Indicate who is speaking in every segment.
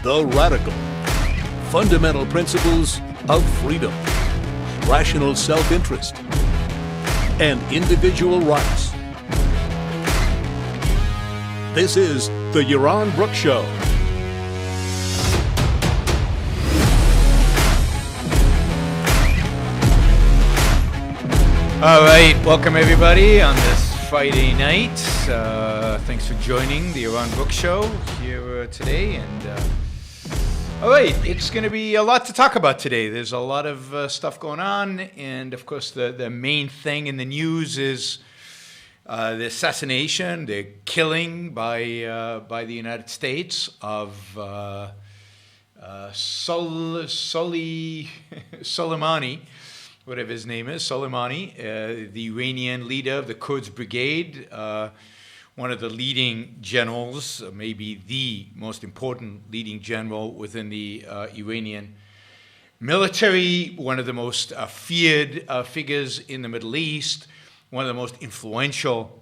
Speaker 1: the radical, fundamental principles of freedom, rational self-interest, and individual rights. This is the Yaron Brook Show.
Speaker 2: All right, welcome everybody on this Friday night. Thanks for joining the Yaron Brook Show here today. And all right, it's going to be a lot to talk about today. There's a lot of stuff going on, and of course, the main thing in the news is the assassination, the killing by the United States of Soleimani. Whatever his name is, Soleimani, the Iranian leader of the Quds Brigade, one of the leading generals, maybe the most important leading general within the Iranian military, one of the most feared figures in the Middle East, one of the most influential,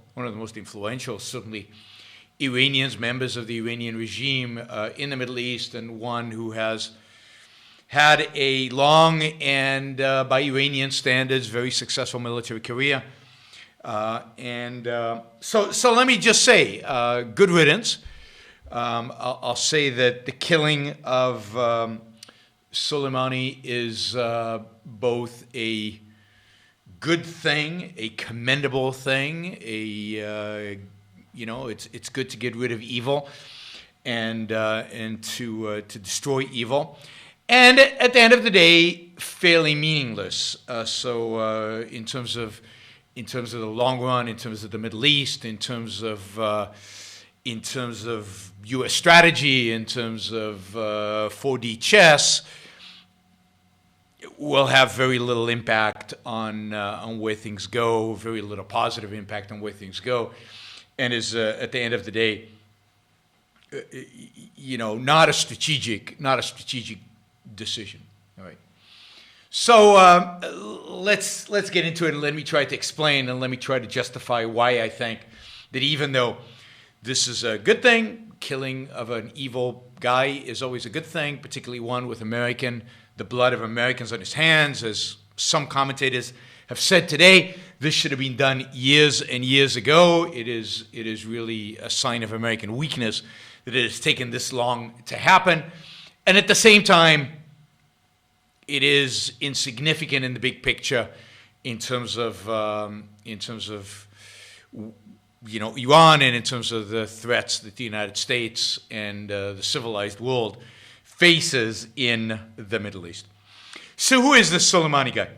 Speaker 2: certainly, Iranians, members of the Iranian regime in the Middle East, and one who has had a long and, by Iranian standards, very successful military career. So let me just say, good riddance. I'll say that the killing of Soleimani is both a good thing, a commendable thing, it's good to get rid of evil and to destroy evil. And at the end of the day, fairly meaningless. So in terms of the long run, in terms of the Middle East, in terms of U.S. strategy, in terms of 4D chess, will have very little impact on where things go. Very little positive impact on where things go, and is at the end of the day, not a strategic decision. All right. So let's get into it, and let me try to explain, and let me try to justify why I think that even though this is a good thing, killing of an evil guy is always a good thing, particularly one with the blood of Americans on his hands, as some commentators have said today. This should have been done years and years ago. It is really a sign of American weakness that it has taken this long to happen. And at the same time, it is insignificant in the big picture in terms of Iran, and in terms of the threats that the United States and the civilized world faces in the Middle East. So who is this Soleimani guy?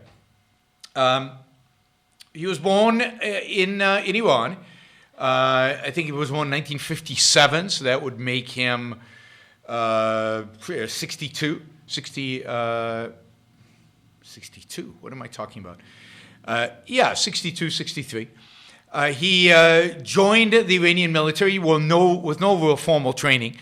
Speaker 2: He was born in Iran. I think he was born in 1957, so that would make him 62. 62. What am I talking about? 62, 63. He joined the Iranian military with no real formal training.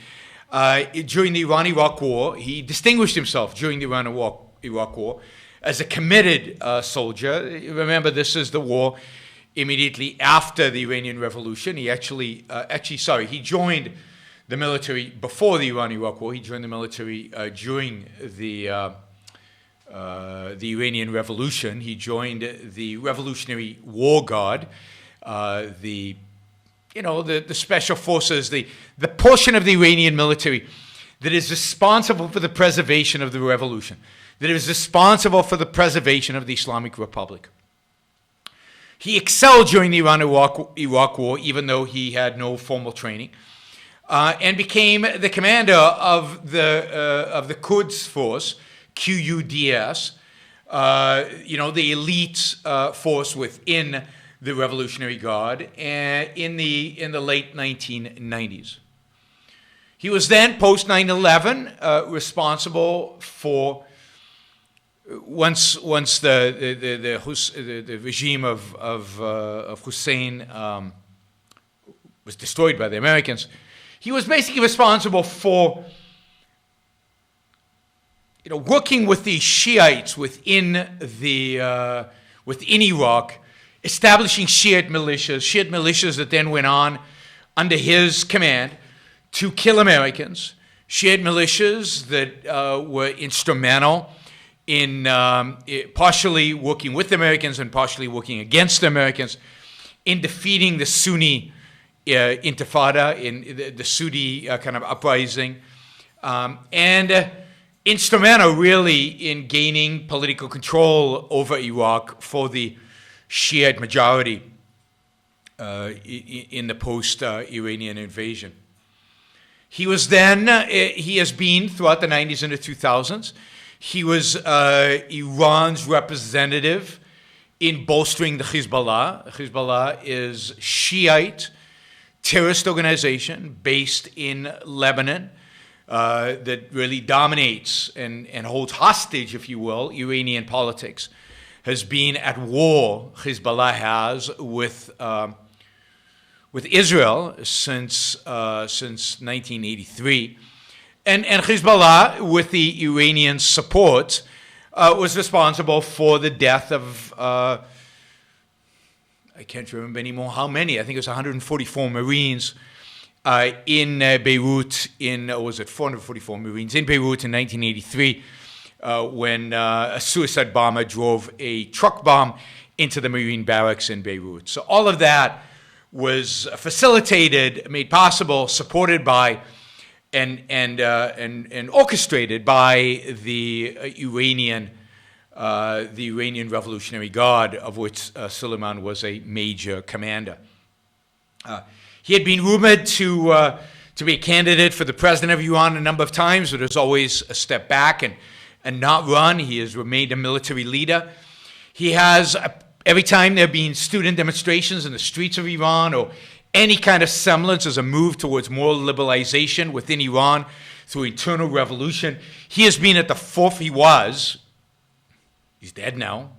Speaker 2: During the Iran-Iraq War, he distinguished himself during the Iran-Iraq War as a committed soldier. Remember, this is the war immediately after the Iranian Revolution. He he joined the military before the Iran-Iraq War. He joined the military during the Iranian Revolution. He joined the Revolutionary War Guard, the special forces, the portion of the Iranian military that is responsible for the preservation of the revolution, that is responsible for the preservation of the Islamic Republic. He excelled during the Iran-Iraq War, even though he had no formal training. And became the commander of the Quds force, QUDS, the elite force within the Revolutionary Guard, in the late 1990s. He was then, post 9/11, responsible for, once the regime of Hussein was destroyed by the Americans. He was basically responsible for, working with the Shiites within Iraq, establishing Shiite militias that then went on under his command to kill Americans, Shiite militias that were instrumental in partially working with the Americans and partially working against the Americans in defeating the Sunni intifada, in the Sunni kind of uprising, and instrumental really in gaining political control over Iraq for the Shiite majority in the post-Iranian invasion. He was then, he has been throughout the 90s and the 2000s, he was Iran's representative in bolstering the Hezbollah. Hezbollah is Shiite terrorist organization based in Lebanon that really dominates and holds hostage, if you will, Iranian politics. Has been at war, Hezbollah has, with Israel since 1983. And Hezbollah, with the Iranian support, was responsible for the death of, I can't remember anymore how many, I think it was 144 Marines in Beirut, was it 444 Marines in Beirut in 1983, when a suicide bomber drove a truck bomb into the Marine barracks in Beirut. So all of that was facilitated, made possible, supported by, and orchestrated by the Iranian Revolutionary Guard, of which Soleimani was a major commander. He had been rumored to be a candidate for the president of Iran a number of times, but has always a step back and not run. He has remained a military leader. He has, every time there have been student demonstrations in the streets of Iran or any kind of semblance as a move towards more liberalization within Iran through internal revolution, he has been at the forefront. He's dead now.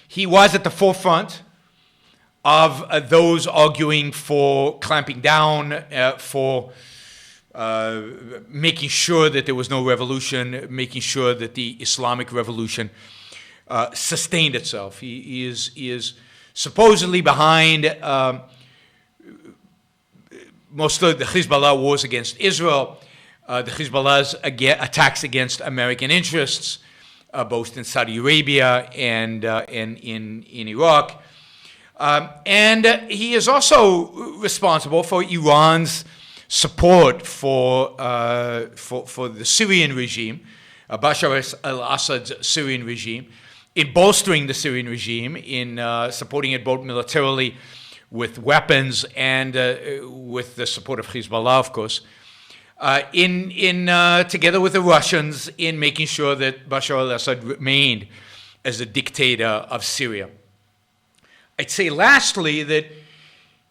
Speaker 2: He was at the forefront of those arguing for clamping down, for making sure that there was no revolution, making sure that the Islamic revolution sustained itself. He is supposedly behind most of the Hezbollah wars against Israel, the Hezbollah's attacks against American interests, both in Saudi Arabia and in Iraq. And he is also responsible for Iran's support for the Syrian regime, Bashar al-Assad's Syrian regime, in bolstering the Syrian regime, in supporting it both militarily with weapons and with the support of Hezbollah, of course, together with the Russians in making sure that Bashar al-Assad remained as the dictator of Syria. I'd say lastly that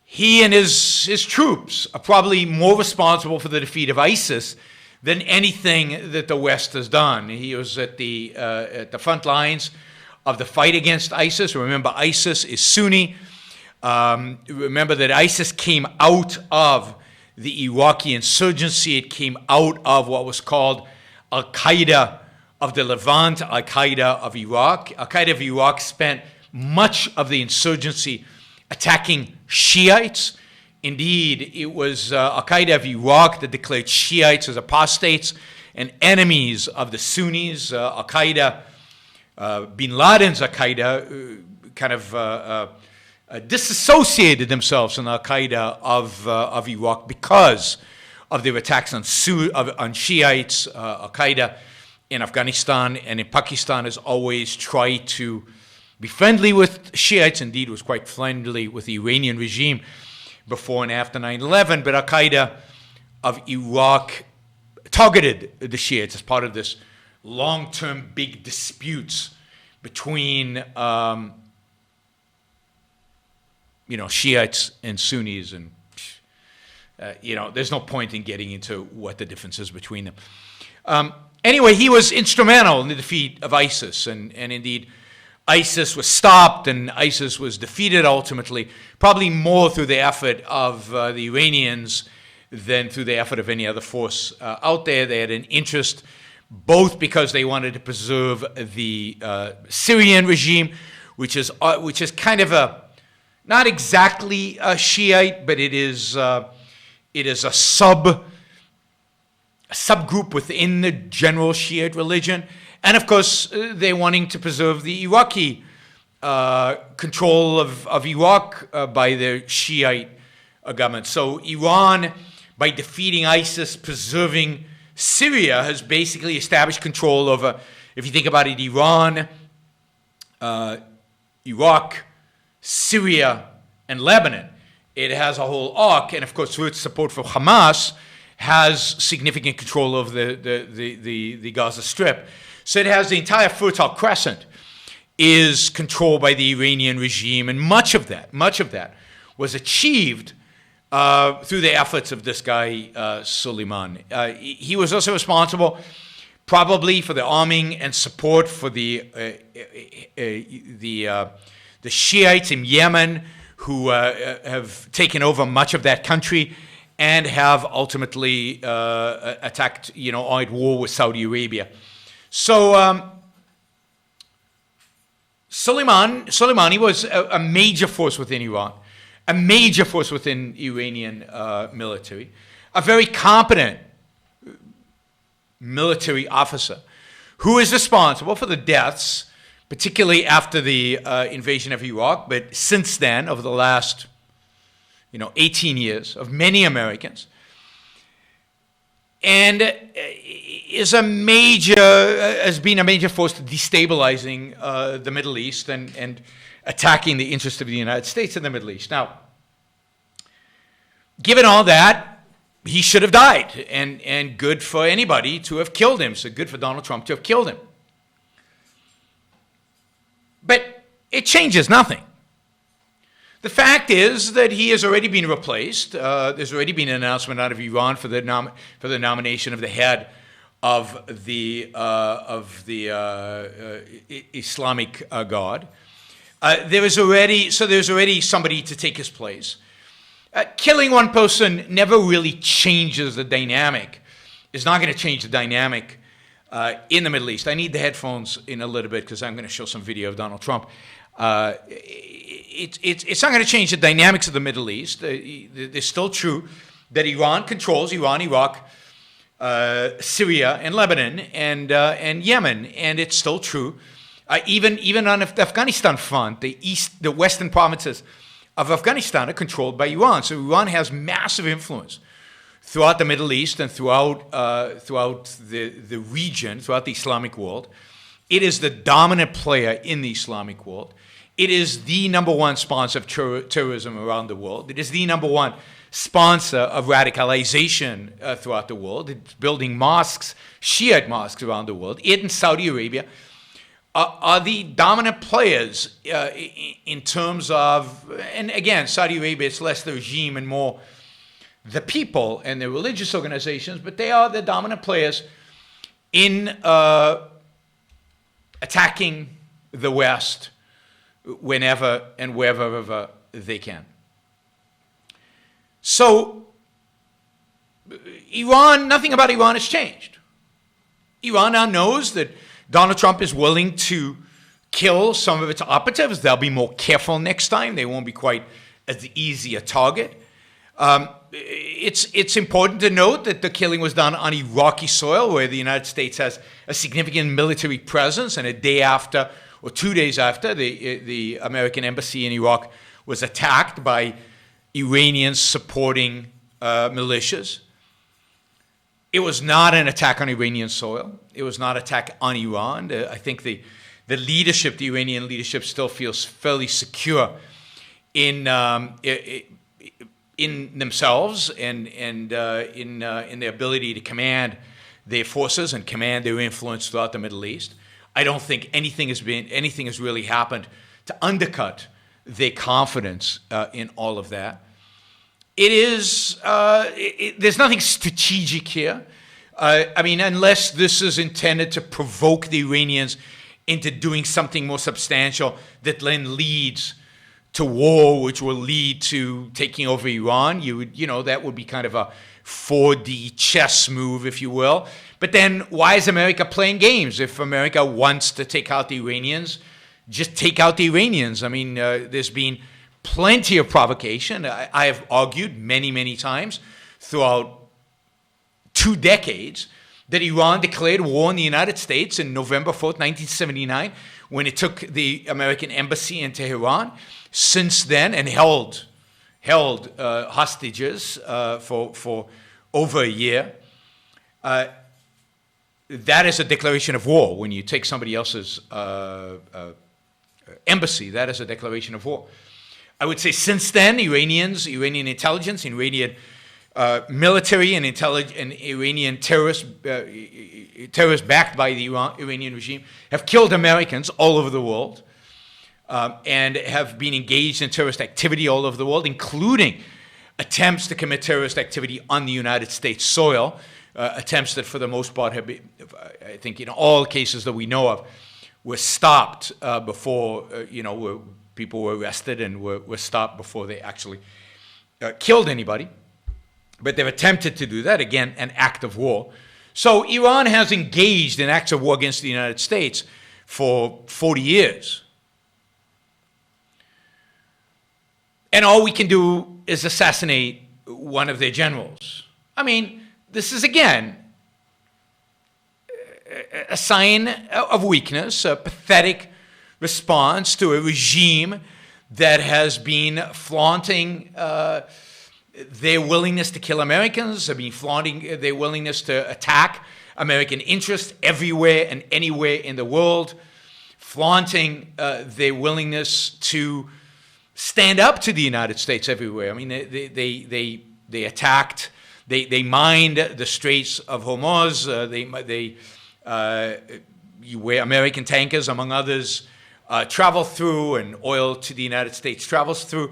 Speaker 2: he and his troops are probably more responsible for the defeat of ISIS than anything that the West has done. He was at the front lines of the fight against ISIS. Remember, ISIS is Sunni. Remember that ISIS came out of the Iraqi insurgency. It came out of what was called Al-Qaeda of the Levant, Al-Qaeda of Iraq. Al-Qaeda of Iraq spent much of the insurgency attacking Shiites. Indeed, it was Al-Qaeda of Iraq that declared Shiites as apostates and enemies of the Sunnis. Al-Qaeda, Bin Laden's Al-Qaeda, kind of disassociated themselves from Al-Qaeda of Iraq because of their attacks on Shiites. Al-Qaeda in Afghanistan and in Pakistan has always tried to be friendly with Shiites. Indeed, was quite friendly with the Iranian regime before and after 9/11. But Al-Qaeda of Iraq targeted the Shiites as part of this long-term big disputes between Shiites and Sunnis, and there's no point in getting into what the difference is between them. Anyway, he was instrumental in the defeat of ISIS, and indeed ISIS was stopped and ISIS was defeated ultimately, probably more through the effort of the Iranians than through the effort of any other force out there. They had an interest both because they wanted to preserve the Syrian regime, which is kind of not exactly a Shiite, but it is a subgroup within the general Shiite religion. And of course, they're wanting to preserve the Iraqi control of Iraq by the Shiite government. So Iran, by defeating ISIS, preserving Syria, has basically established control over, if you think about it, Iran, Iraq, Syria, and Lebanon. It has a whole arc, and of course, through its support for Hamas, has significant control over the Gaza Strip. So it has the entire Fertile Crescent is controlled by the Iranian regime, and much of that was achieved through the efforts of this guy, Soleimani. He was also responsible probably for the arming and support for the Shiites in Yemen, who have taken over much of that country and have ultimately attacked, are at war with Saudi Arabia. So Soleimani was a major force within Iran, a major force within Iranian military, a very competent military officer who is responsible for the deaths, particularly after the invasion of Iraq, but since then, over the last 18 years, of many Americans, and has been a major force to destabilizing the Middle East and attacking the interests of the United States in the Middle East. Now, given all that, he should have died, and good for anybody to have killed him. So good for Donald Trump to have killed him. But it changes nothing. The fact is that he has already been replaced. There's already been an announcement out of Iran for the nomination of the head of the Islamic Guard. There's already somebody to take his place. Killing one person never really changes the dynamic. It's not going to change the dynamic in the Middle East. I need the headphones in a little bit because I'm going to show some video of Donald Trump. It's not going to change the dynamics of the Middle East. It's still true that Iran controls Iraq, Syria, and Lebanon, and Yemen, and it's still true. Even on the Afghanistan front, the western provinces of Afghanistan are controlled by Iran. So Iran has massive influence throughout the Middle East and throughout the region, throughout the Islamic world. It is the dominant player in the Islamic world. It is the number one sponsor of terrorism around the world. It is the number one sponsor of radicalization throughout the world. It's building mosques, Shiite mosques around the world. It and Saudi Arabia are the dominant players in terms of, and again, Saudi Arabia, it's less the regime and more the people and the religious organizations, but they are the dominant players in attacking the West whenever and wherever they can. So, nothing about Iran has changed. Iran now knows that Donald Trump is willing to kill some of its operatives. They'll be more careful next time. They won't be quite as easy a target. It's important to note that the killing was done on Iraqi soil, where the United States has a significant military presence, and a day after, or 2 days after, the American embassy in Iraq was attacked by Iranians supporting militias. It was not an attack on Iranian soil. It was not an attack on Iran. I think the leadership, the Iranian leadership, still feels fairly secure in themselves and in their ability to command their forces and command their influence throughout the Middle East. I don't think anything has really happened to undercut their confidence in all of that. There's nothing strategic here. Unless this is intended to provoke the Iranians into doing something more substantial that then leads to war, which will lead to taking over Iran. That would be kind of a 4D chess move, if you will. But then why is America playing games? If America wants to take out the Iranians, just take out the Iranians. There's been plenty of provocation. I have argued many, many times throughout 2 decades that Iran declared war on the United States in November 4th, 1979, when it took the American embassy in Tehran. Since then, and held hostages for over a year. That is a declaration of war. When you take somebody else's embassy, that is a declaration of war. I would say since then, Iranian intelligence, Iranian military and Iranian terrorists backed by the Iranian regime have killed Americans all over the world and have been engaged in terrorist activity all over the world, including attempts to commit terrorist activity on the United States soil, attempts that for the most part have been, I think in all cases that we know of, were stopped before, where people were arrested and were stopped before they actually killed anybody. But they've attempted to do that, again, an act of war. So Iran has engaged in acts of war against the United States for 40 years. And all we can do is assassinate one of their generals. I mean, this is, again, a sign of weakness, a pathetic response to a regime that has been flaunting their willingness to kill Americans, have been flaunting their willingness to attack American interests everywhere and anywhere in the world, flaunting their willingness to stand up to the United States everywhere. I mean, they attacked, they mined the Straits of Hormuz, where American tankers, among others, travel through, and oil to the United States travels through.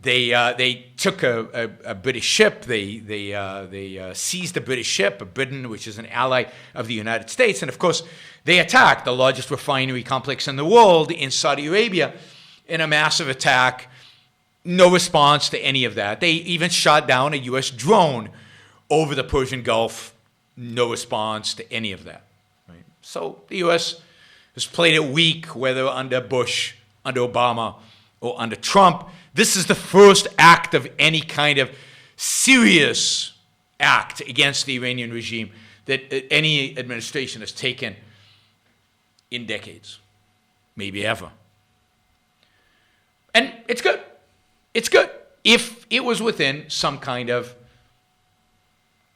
Speaker 2: They took a British ship. They seized a British ship, a Britain, which is an ally of the United States, and of course they attacked the largest refinery complex in the world in Saudi Arabia in a massive attack. No response to any of that. They even shot down a U.S. drone over the Persian Gulf. No response to any of that. Right? So the U.S. has played it weak, whether under Bush, under Obama, or under Trump. This is the first act of any kind of serious act against the Iranian regime that any administration has taken in decades, maybe ever. And it's good. It's good if it was within some kind of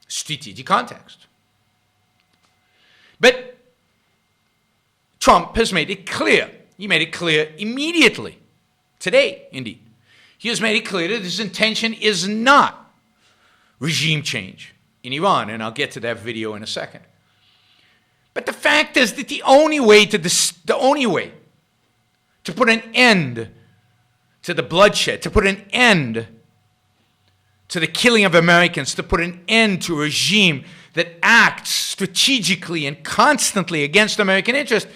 Speaker 2: strategic context. But Trump has made it clear. He made it clear immediately, today, indeed. He has made it clear that his intention is not regime change in Iran, and I'll get to that video in a second. But the fact is that the only way to put an end to the bloodshed, to put an end to the killing of Americans, to put an end to a regime that acts strategically and constantly against American interests,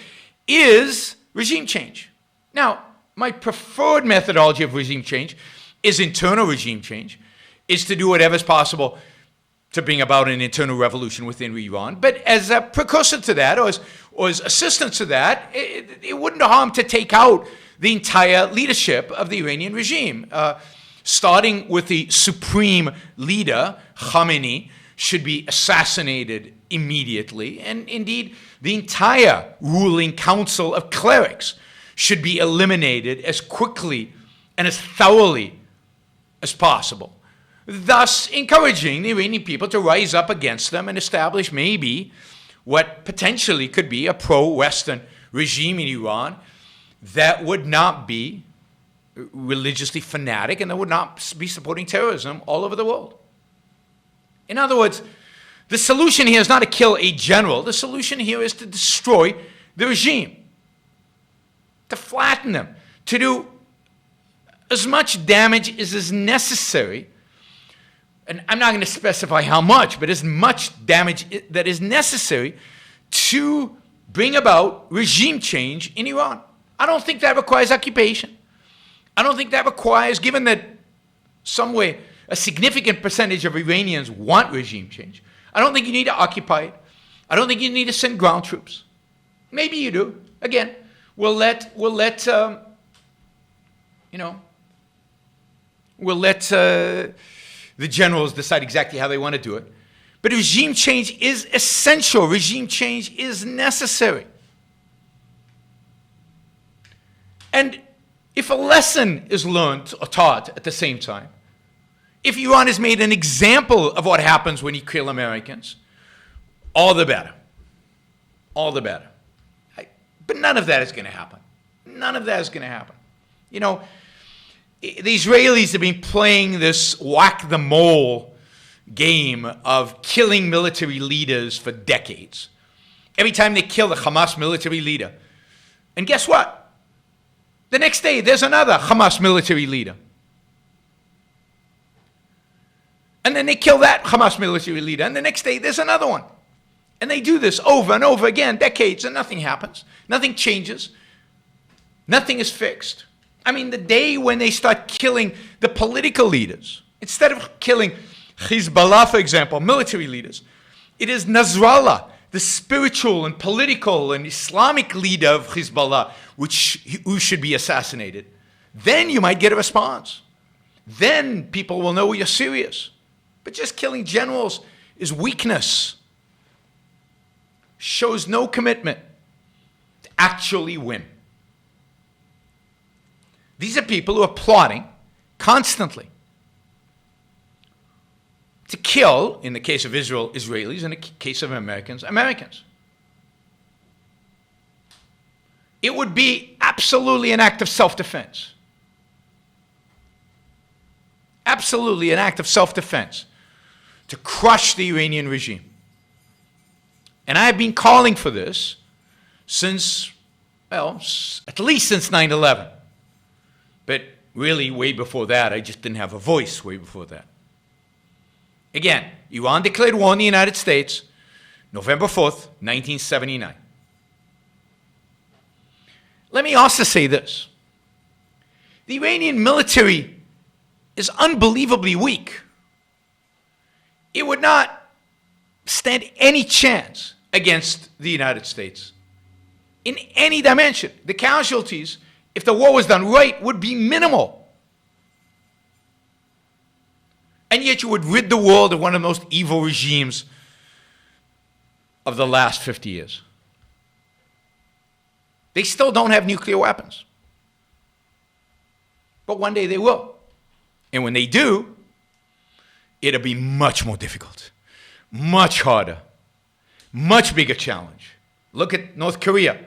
Speaker 2: is regime change. Now, my preferred methodology of regime change is internal regime change, is to do whatever is possible to bring about an internal revolution within Iran. But as a precursor to that, or as assistance to that, it wouldn't harm to take out the entire leadership of the Iranian regime. Starting with the supreme leader, Khamenei, should be assassinated immediately. And indeed, the entire ruling council of clerics should be eliminated as quickly and as thoroughly as possible, thus encouraging the Iranian people to rise up against them and establish maybe what potentially could be a pro-Western regime in Iran that would not be religiously fanatic and that would not be supporting terrorism all over the world. In other words, the solution here is not to kill a general. The solution here is to destroy the regime, to flatten them, to do as much damage as is necessary. And I'm not going to specify how much, but as much damage that is necessary to bring about regime change in Iran. I don't think that requires occupation. I don't think that requires, given that some way a significant percentage of Iranians want regime change, I don't think you need to occupy it. I don't think you need to send ground troops. Maybe you do. Again, we'll let the generals decide exactly how they want to do it. But regime change is essential. Regime change is necessary. And if a lesson is learned or taught at the same time, if Iran has made an example of what happens when you kill Americans, all the better. All the better. But none of that is going to happen. None of that is going to happen. You know, the Israelis have been playing this whack-the-mole game of killing military leaders for decades. Every time they kill the Hamas military leader. And guess what? The next day, there's another Hamas military leader. And then they kill that Hamas military leader. And the next day, there's another one. And they do this over and over again, decades, and nothing happens. Nothing changes. Nothing is fixed. I mean, the day when they start killing the political leaders, instead of killing Hezbollah, for example, military leaders, it is Nasrallah, the spiritual and political and Islamic leader of Hezbollah, who should be assassinated. Then you might get a response. Then people will know you're serious. But just killing generals is weakness. Shows no commitment to actually win. These are people who are plotting constantly to kill, in the case of Israel, Israelis, in the case of Americans, Americans. It would be absolutely an act of self-defense. Absolutely an act of self-defense to crush the Iranian regime. And I have been calling for this since, well, at least since 9/11. But really, way before that, I just didn't have a voice way before that. Again, Iran declared war on the United States November 4th, 1979. Let me also say this. The Iranian military is unbelievably weak. It would not stand any chance against the United States in any dimension. The casualties, if the war was done right, would be minimal. And yet you would rid the world of one of the most evil regimes of the last 50 years. They still don't have nuclear weapons. But one day they will. And when they do, it'll be much more difficult, much harder, much bigger challenge. Look at North Korea.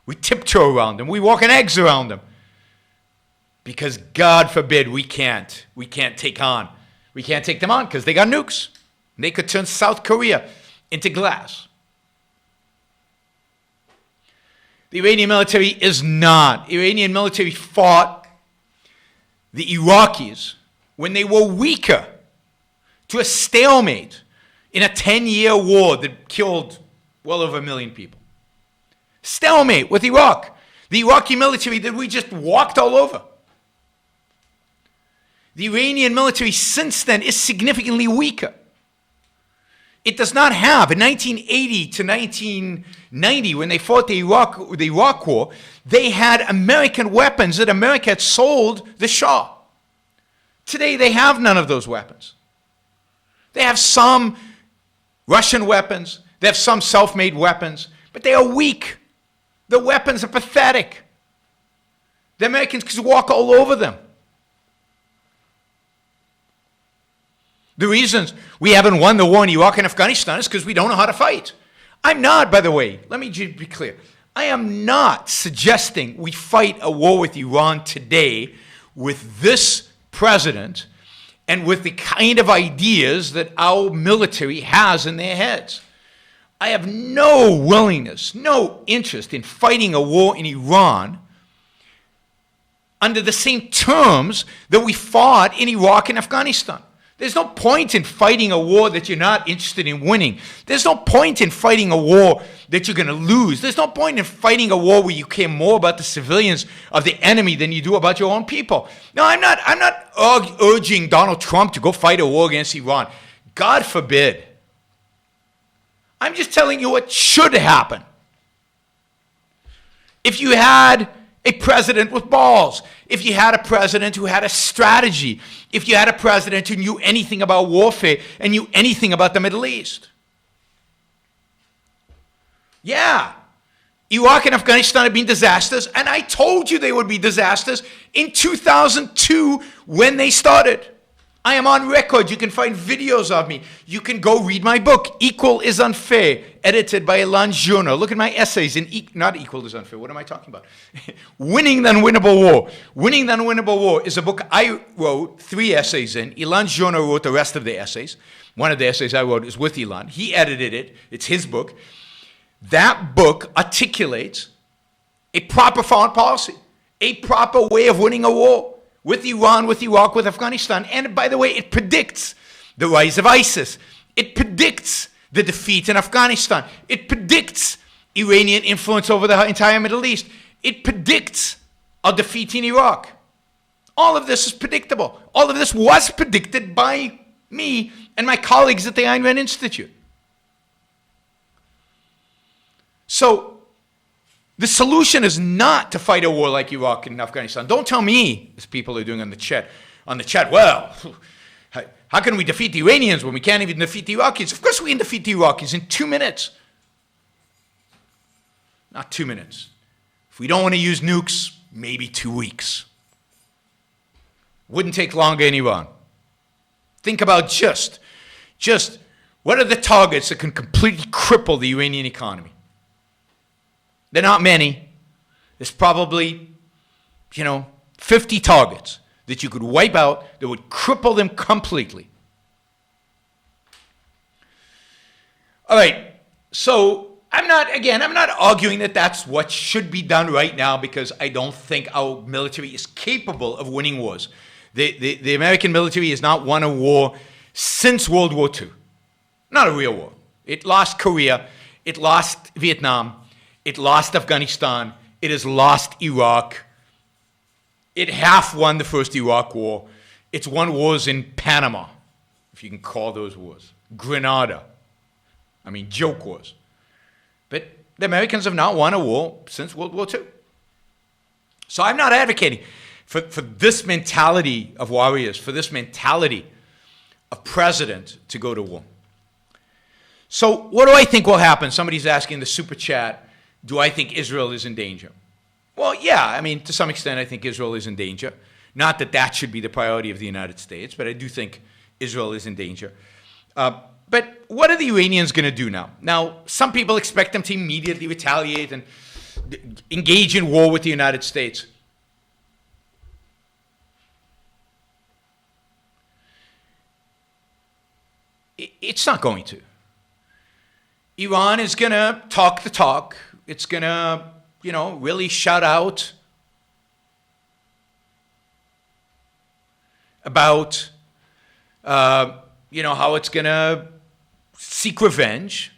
Speaker 2: We tiptoe around them. We walk on eggs around them. Because God forbid we can't take them on because they got nukes. They could turn South Korea into glass. The Iranian military is not. The Iranian military fought the Iraqis when they were weaker to a stalemate in a 10-year war that killed well over 1 million people. Stalemate with Iraq. The Iraqi military that we just walked all over. The Iranian military since then is significantly weaker. It does not have, in 1980 to 1990, when they fought the Iraq War, they had American weapons that America had sold the Shah. Today, they have none of those weapons. They have some Russian weapons. They have some self-made weapons, but they are weak. The weapons are pathetic. The Americans could walk all over them. The reasons we haven't won the war in Iraq and Afghanistan is because we don't know how to fight. I'm not, by the way, let me be clear. I am not suggesting we fight a war with Iran today with this president and with the kind of ideas that our military has in their heads. I have no willingness, no interest in fighting a war in Iran under the same terms that we fought in Iraq and Afghanistan. There's no point in fighting a war that you're not interested in winning. There's no point in fighting a war that you're going to lose. There's no point in fighting a war where you care more about the civilians of the enemy than you do about your own people. No, I'm not urging Donald Trump to go fight a war against Iran. God forbid. I'm just telling you what should happen. If you had A president with balls. If you had a president who had a strategy. If you had a president who knew anything about warfare and knew anything about the Middle East. Yeah. Iraq and Afghanistan have been disasters, and I told you they would be disasters in 2002 when they started. I am on record. You can find videos of me. You can go read my book, Equal is Unfair, edited by Yaron Brook. Look at my essays in not Equal is Unfair. What am I talking about? Winning the Unwinnable War. Winning the Unwinnable War is a book I wrote 3 essays in. Yaron Brook wrote the rest of the essays. One of the essays I wrote is with Yaron. He edited it. It's his book. That book articulates a proper foreign policy, a proper way of winning a war with Iran, with Iraq, with Afghanistan. And by the way, it predicts the rise of ISIS. It predicts the defeat in Afghanistan. It predicts Iranian influence over the entire Middle East. It predicts a defeat in Iraq. All of this is predictable. All of this was predicted by me and my colleagues at the Ayn Rand Institute. So, the solution is not to fight a war like Iraq and Afghanistan. Don't tell me, as people are doing on the chat, well, how can we defeat the Iranians when we can't even defeat the Iraqis? Of course we can defeat the Iraqis in 2 minutes. Not 2 minutes. If we don't want to use nukes, maybe 2 weeks. Wouldn't take longer in Iran. Think about just what are the targets that can completely cripple the Iranian economy? They're not many. There's probably, 50 targets that you could wipe out that would cripple them completely. All right, so I'm not arguing that that's what should be done right now because I don't think our military is capable of winning wars. The American military has not won a war since World War II. Not a real war. It lost Korea. It lost Vietnam. It lost Afghanistan. It has lost Iraq. It half won the first Iraq war. It's won wars in Panama, if you can call those wars. Grenada. Joke wars. But the Americans have not won a war since World War II. So I'm not advocating for this mentality of warriors, for this mentality of president to go to war. So what do I think will happen? Somebody's asking in the super chat, do I think Israel is in danger? Well, yeah, to some extent I think Israel is in danger. Not that that should be the priority of the United States, but I do think Israel is in danger. But what are the Iranians going to do now? Now, some people expect them to immediately retaliate and engage in war with the United States. It's not going to. Iran is going to talk the talk. It's going to, really shout out about, how it's going to seek revenge.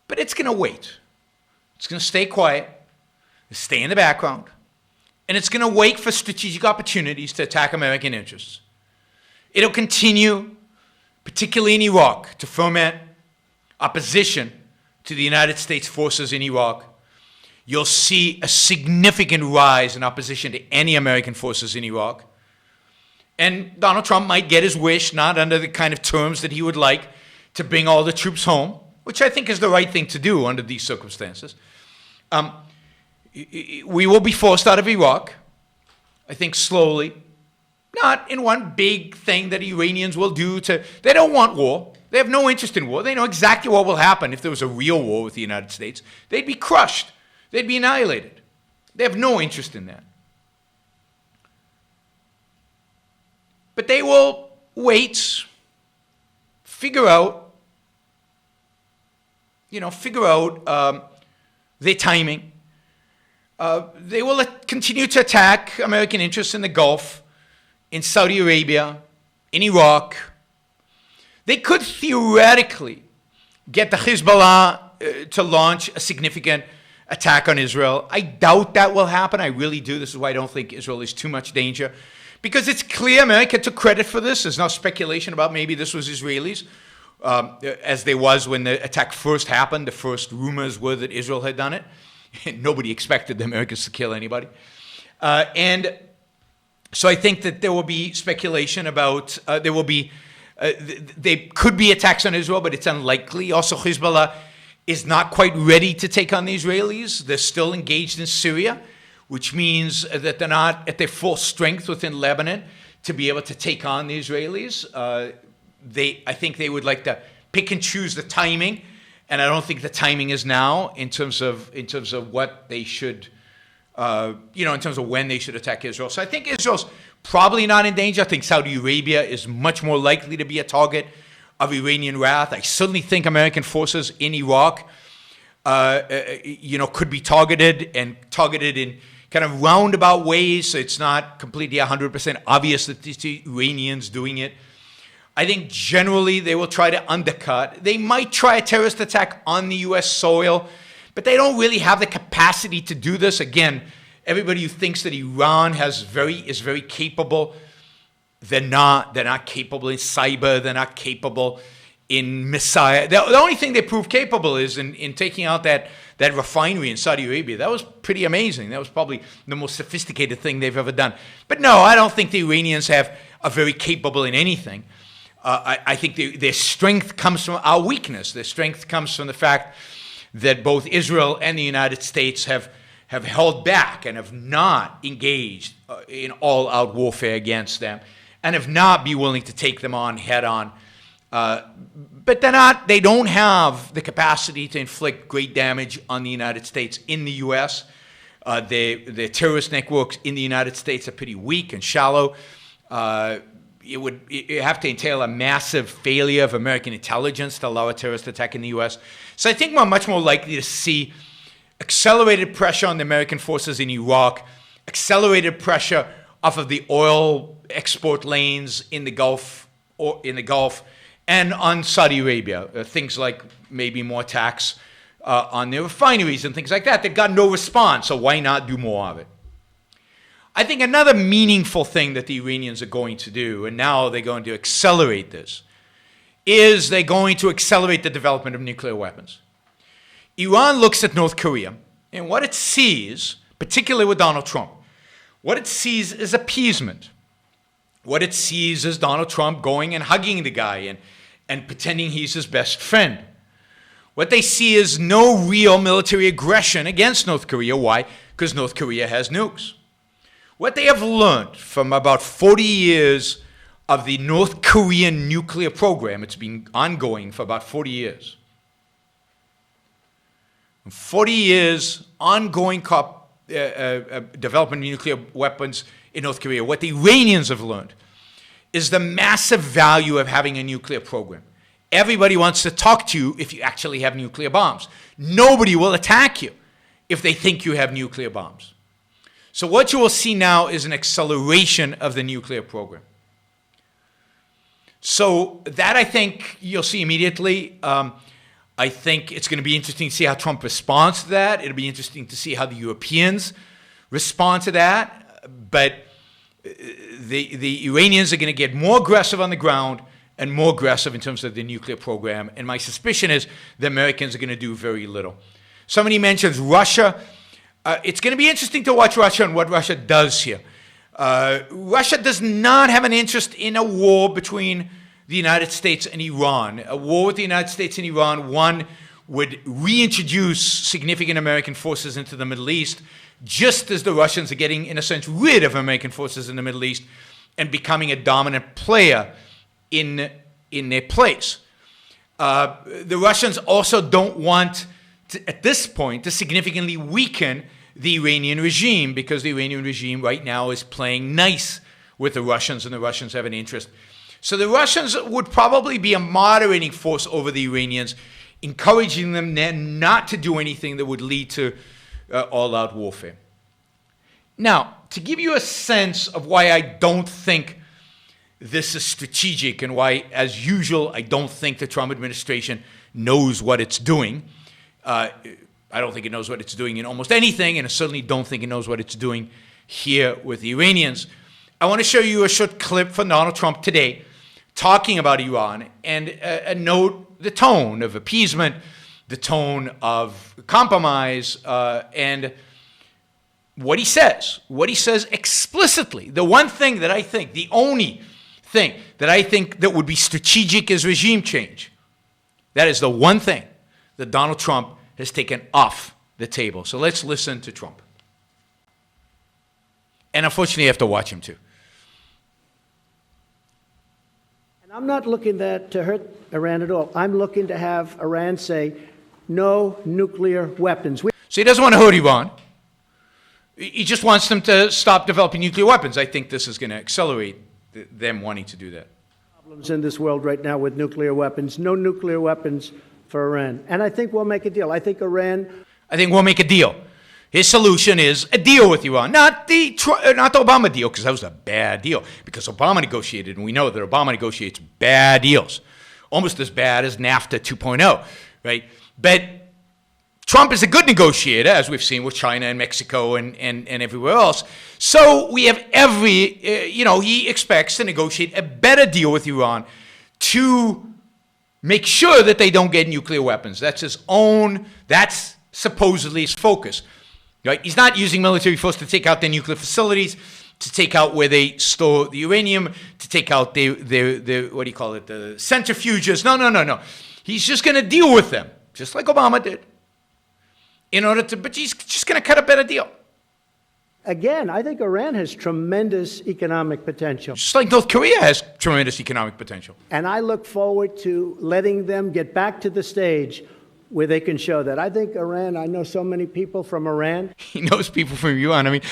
Speaker 2: But it's going to wait. It's going to stay quiet, stay in the background, and it's going to wait for strategic opportunities to attack American interests. It'll continue, particularly in Iraq, to foment opposition to the United States forces in Iraq. You'll see a significant rise in opposition to any American forces in Iraq. And Donald Trump might get his wish, not under the kind of terms that he would like, to bring all the troops home, which I think is the right thing to do under these circumstances. We will be forced out of Iraq, I think slowly. Not in one big thing that Iranians will do to... They don't want war. They have no interest in war. They know exactly what will happen if there was a real war with the United States. They'd be crushed. They'd be annihilated. They have no interest in that. But they will wait, figure out their timing. They will continue to attack American interests in the Gulf, in Saudi Arabia, in Iraq. They could theoretically get the Hezbollah to launch a significant attack on Israel. I doubt that will happen. I really do. This is why I don't think Israel is too much danger. Because it's clear America took credit for this. There's no speculation about maybe this was Israelis, as there was when the attack first happened. The first rumors were that Israel had done it. Nobody expected the Americans to kill anybody. And so I think that there will be speculation about, there could be attacks on Israel, but it's unlikely. Also, Hezbollah is not quite ready to take on the Israelis. They're still engaged in Syria, which means that they're not at their full strength within Lebanon to be able to take on the Israelis. I think they would like to pick and choose the timing, and I don't think the timing is now in terms of what they should, in terms of when they should attack Israel. So I think Israel's probably not in danger. I think Saudi Arabia is much more likely to be a target of Iranian wrath. I certainly think American forces in Iraq, could be targeted in kind of roundabout ways, so it's not completely 100% obvious that it's the Iranians doing it. I think generally they will try to undercut. They might try a terrorist attack on the U.S. soil, but they don't really have the capacity to do this. Again, everybody who thinks that Iran is very capable, they're not. They're not capable in cyber. They're not capable in missile. The only thing they prove capable is in taking out that refinery in Saudi Arabia. That was pretty amazing. That was probably the most sophisticated thing they've ever done. But no, I don't think the Iranians are very capable in anything. I think their strength comes from our weakness. Their strength comes from the fact that both Israel and the United States have held back and have not engaged in all-out warfare against them, and have not been willing to take them on head-on. But they don't have the capacity to inflict great damage on the United States in the U.S. The terrorist networks in the United States are pretty weak and shallow. It would have to entail a massive failure of American intelligence to allow a terrorist attack in the U.S. So I think we're much more likely to see accelerated pressure on the American forces in Iraq, accelerated pressure off of the oil export lanes in the Gulf, and on Saudi Arabia. Things like maybe more attacks on their refineries and things like that. They got no response, so why not do more of it? I think another meaningful thing that the Iranians are going to do, and now they're going to accelerate this, is they're going to accelerate the development of nuclear weapons. Iran looks at North Korea, and what it sees, particularly with Donald Trump, what it sees is appeasement. What it sees is Donald Trump going and hugging the guy and pretending he's his best friend. What they see is no real military aggression against North Korea. Why? Because North Korea has nukes. What they have learned from about 40 years of the North Korean nuclear program, it's been ongoing for about 40 years. 40 years ongoing development of nuclear weapons in North Korea. What the Iranians have learned is the massive value of having a nuclear program. Everybody wants to talk to you if you actually have nuclear bombs. Nobody will attack you if they think you have nuclear bombs. So what you will see now is an acceleration of the nuclear program. So that, I think, you'll see immediately. I think it's going to be interesting to see how Trump responds to that. It'll be interesting to see how the Europeans respond to that. But the Iranians are going to get more aggressive on the ground and more aggressive in terms of the nuclear program. And my suspicion is the Americans are going to do very little. Somebody mentions Russia. It's going to be interesting to watch Russia and what Russia does here. Russia does not have an interest in a war between the United States and Iran. A war with the United States and Iran, one, would reintroduce significant American forces into the Middle East, just as the Russians are getting, in a sense, rid of American forces in the Middle East and becoming a dominant player in their place. The Russians also don't want, at this point, to significantly weaken the Iranian regime, because the Iranian regime right now is playing nice with the Russians, and the Russians have an interest. So the Russians would probably be a moderating force over the Iranians, encouraging them then not to do anything that would lead to all-out warfare. Now, to give you a sense of why I don't think this is strategic and why, as usual, I don't think the Trump administration knows what it's doing. I don't think it knows what it's doing in almost anything, and I certainly don't think it knows what it's doing here with the Iranians. I want to show you a short clip from Donald Trump today talking about Iran, and note the tone of appeasement, the tone of compromise, and what he says explicitly. The one thing that I think, the only thing that I think that would be strategic is regime change. That is the one thing that Donald Trump has taken off the table. So let's listen to Trump. And unfortunately, you have to watch him too.
Speaker 3: And I'm not looking to hurt Iran at all. I'm looking to have Iran say, no nuclear weapons.
Speaker 2: So he doesn't want to hurt Iran. He just wants them to stop developing nuclear weapons. I think this is going to accelerate them wanting to do that.
Speaker 3: Problems in this world right now with nuclear weapons. No nuclear weapons for Iran. And I think we'll make a deal. I think
Speaker 2: we'll make a deal. His solution is a deal with Iran, not the Obama deal, because that was a bad deal. Because Obama negotiated, and we know that Obama negotiates bad deals, almost as bad as NAFTA 2.0, right? But Trump is a good negotiator, as we've seen with China and Mexico and everywhere else. So we have he expects to negotiate a better deal with Iran to make sure that they don't get nuclear weapons. That's supposedly his focus. Right? He's not using military force to take out their nuclear facilities, to take out where they store the uranium, to take out the centrifuges. No. He's just going to deal with them, just like Obama did. But he's just going to cut a better deal.
Speaker 3: Again, I think Iran has tremendous economic potential.
Speaker 2: Just like North Korea has tremendous economic potential.
Speaker 3: And I look forward to letting them get back to the stage where they can show that. I think Iran, I know so many people from Iran.
Speaker 2: He knows people from Iran. I mean,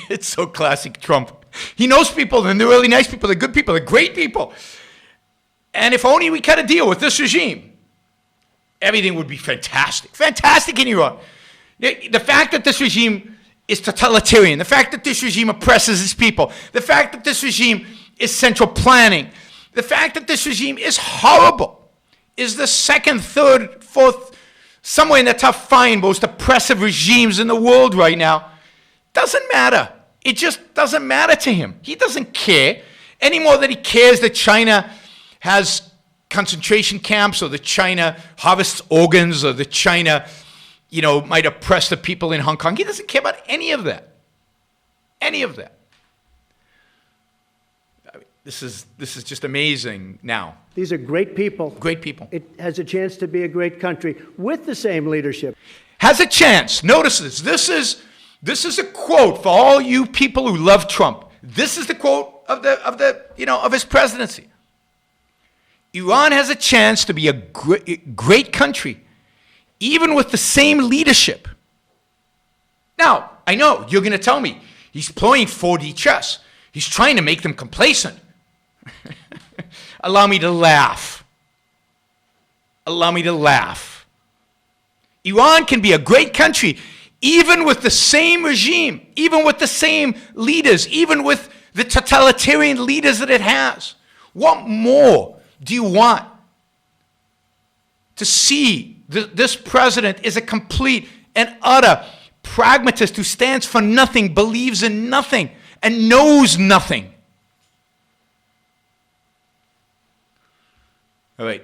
Speaker 2: it's so classic Trump. He knows people, and they're really nice people, they're good people, they're great people. And if only we cut a deal with this regime, everything would be fantastic. Fantastic in Iran. The fact that this regime is totalitarian, the fact that this regime oppresses its people, the fact that this regime is central planning, the fact that this regime is horrible, is the second, third, fourth, somewhere in the top five most oppressive regimes in the world right now. Doesn't matter. It just doesn't matter to him. He doesn't care any more than he cares that China has concentration camps, or that China harvests organs, or that China, might oppress the people in Hong Kong. He doesn't care about any of that. Any of that. I mean, this is just amazing now.
Speaker 3: These are great people.
Speaker 2: Great people.
Speaker 3: It has a chance to be a great country with the same leadership.
Speaker 2: Has a chance. Notice this. This is a quote for all you people who love Trump. This is the quote of his presidency. Iran has a chance to be a great country, even with the same leadership. Now, I know you're going to tell me he's playing 4D chess. He's trying to make them complacent. Allow me to laugh. Iran can be a great country, even with the same regime, even with the same leaders, even with the totalitarian leaders that it has. What more do you want? To see this president is a complete and utter pragmatist who stands for nothing, believes in nothing, and knows nothing. All right.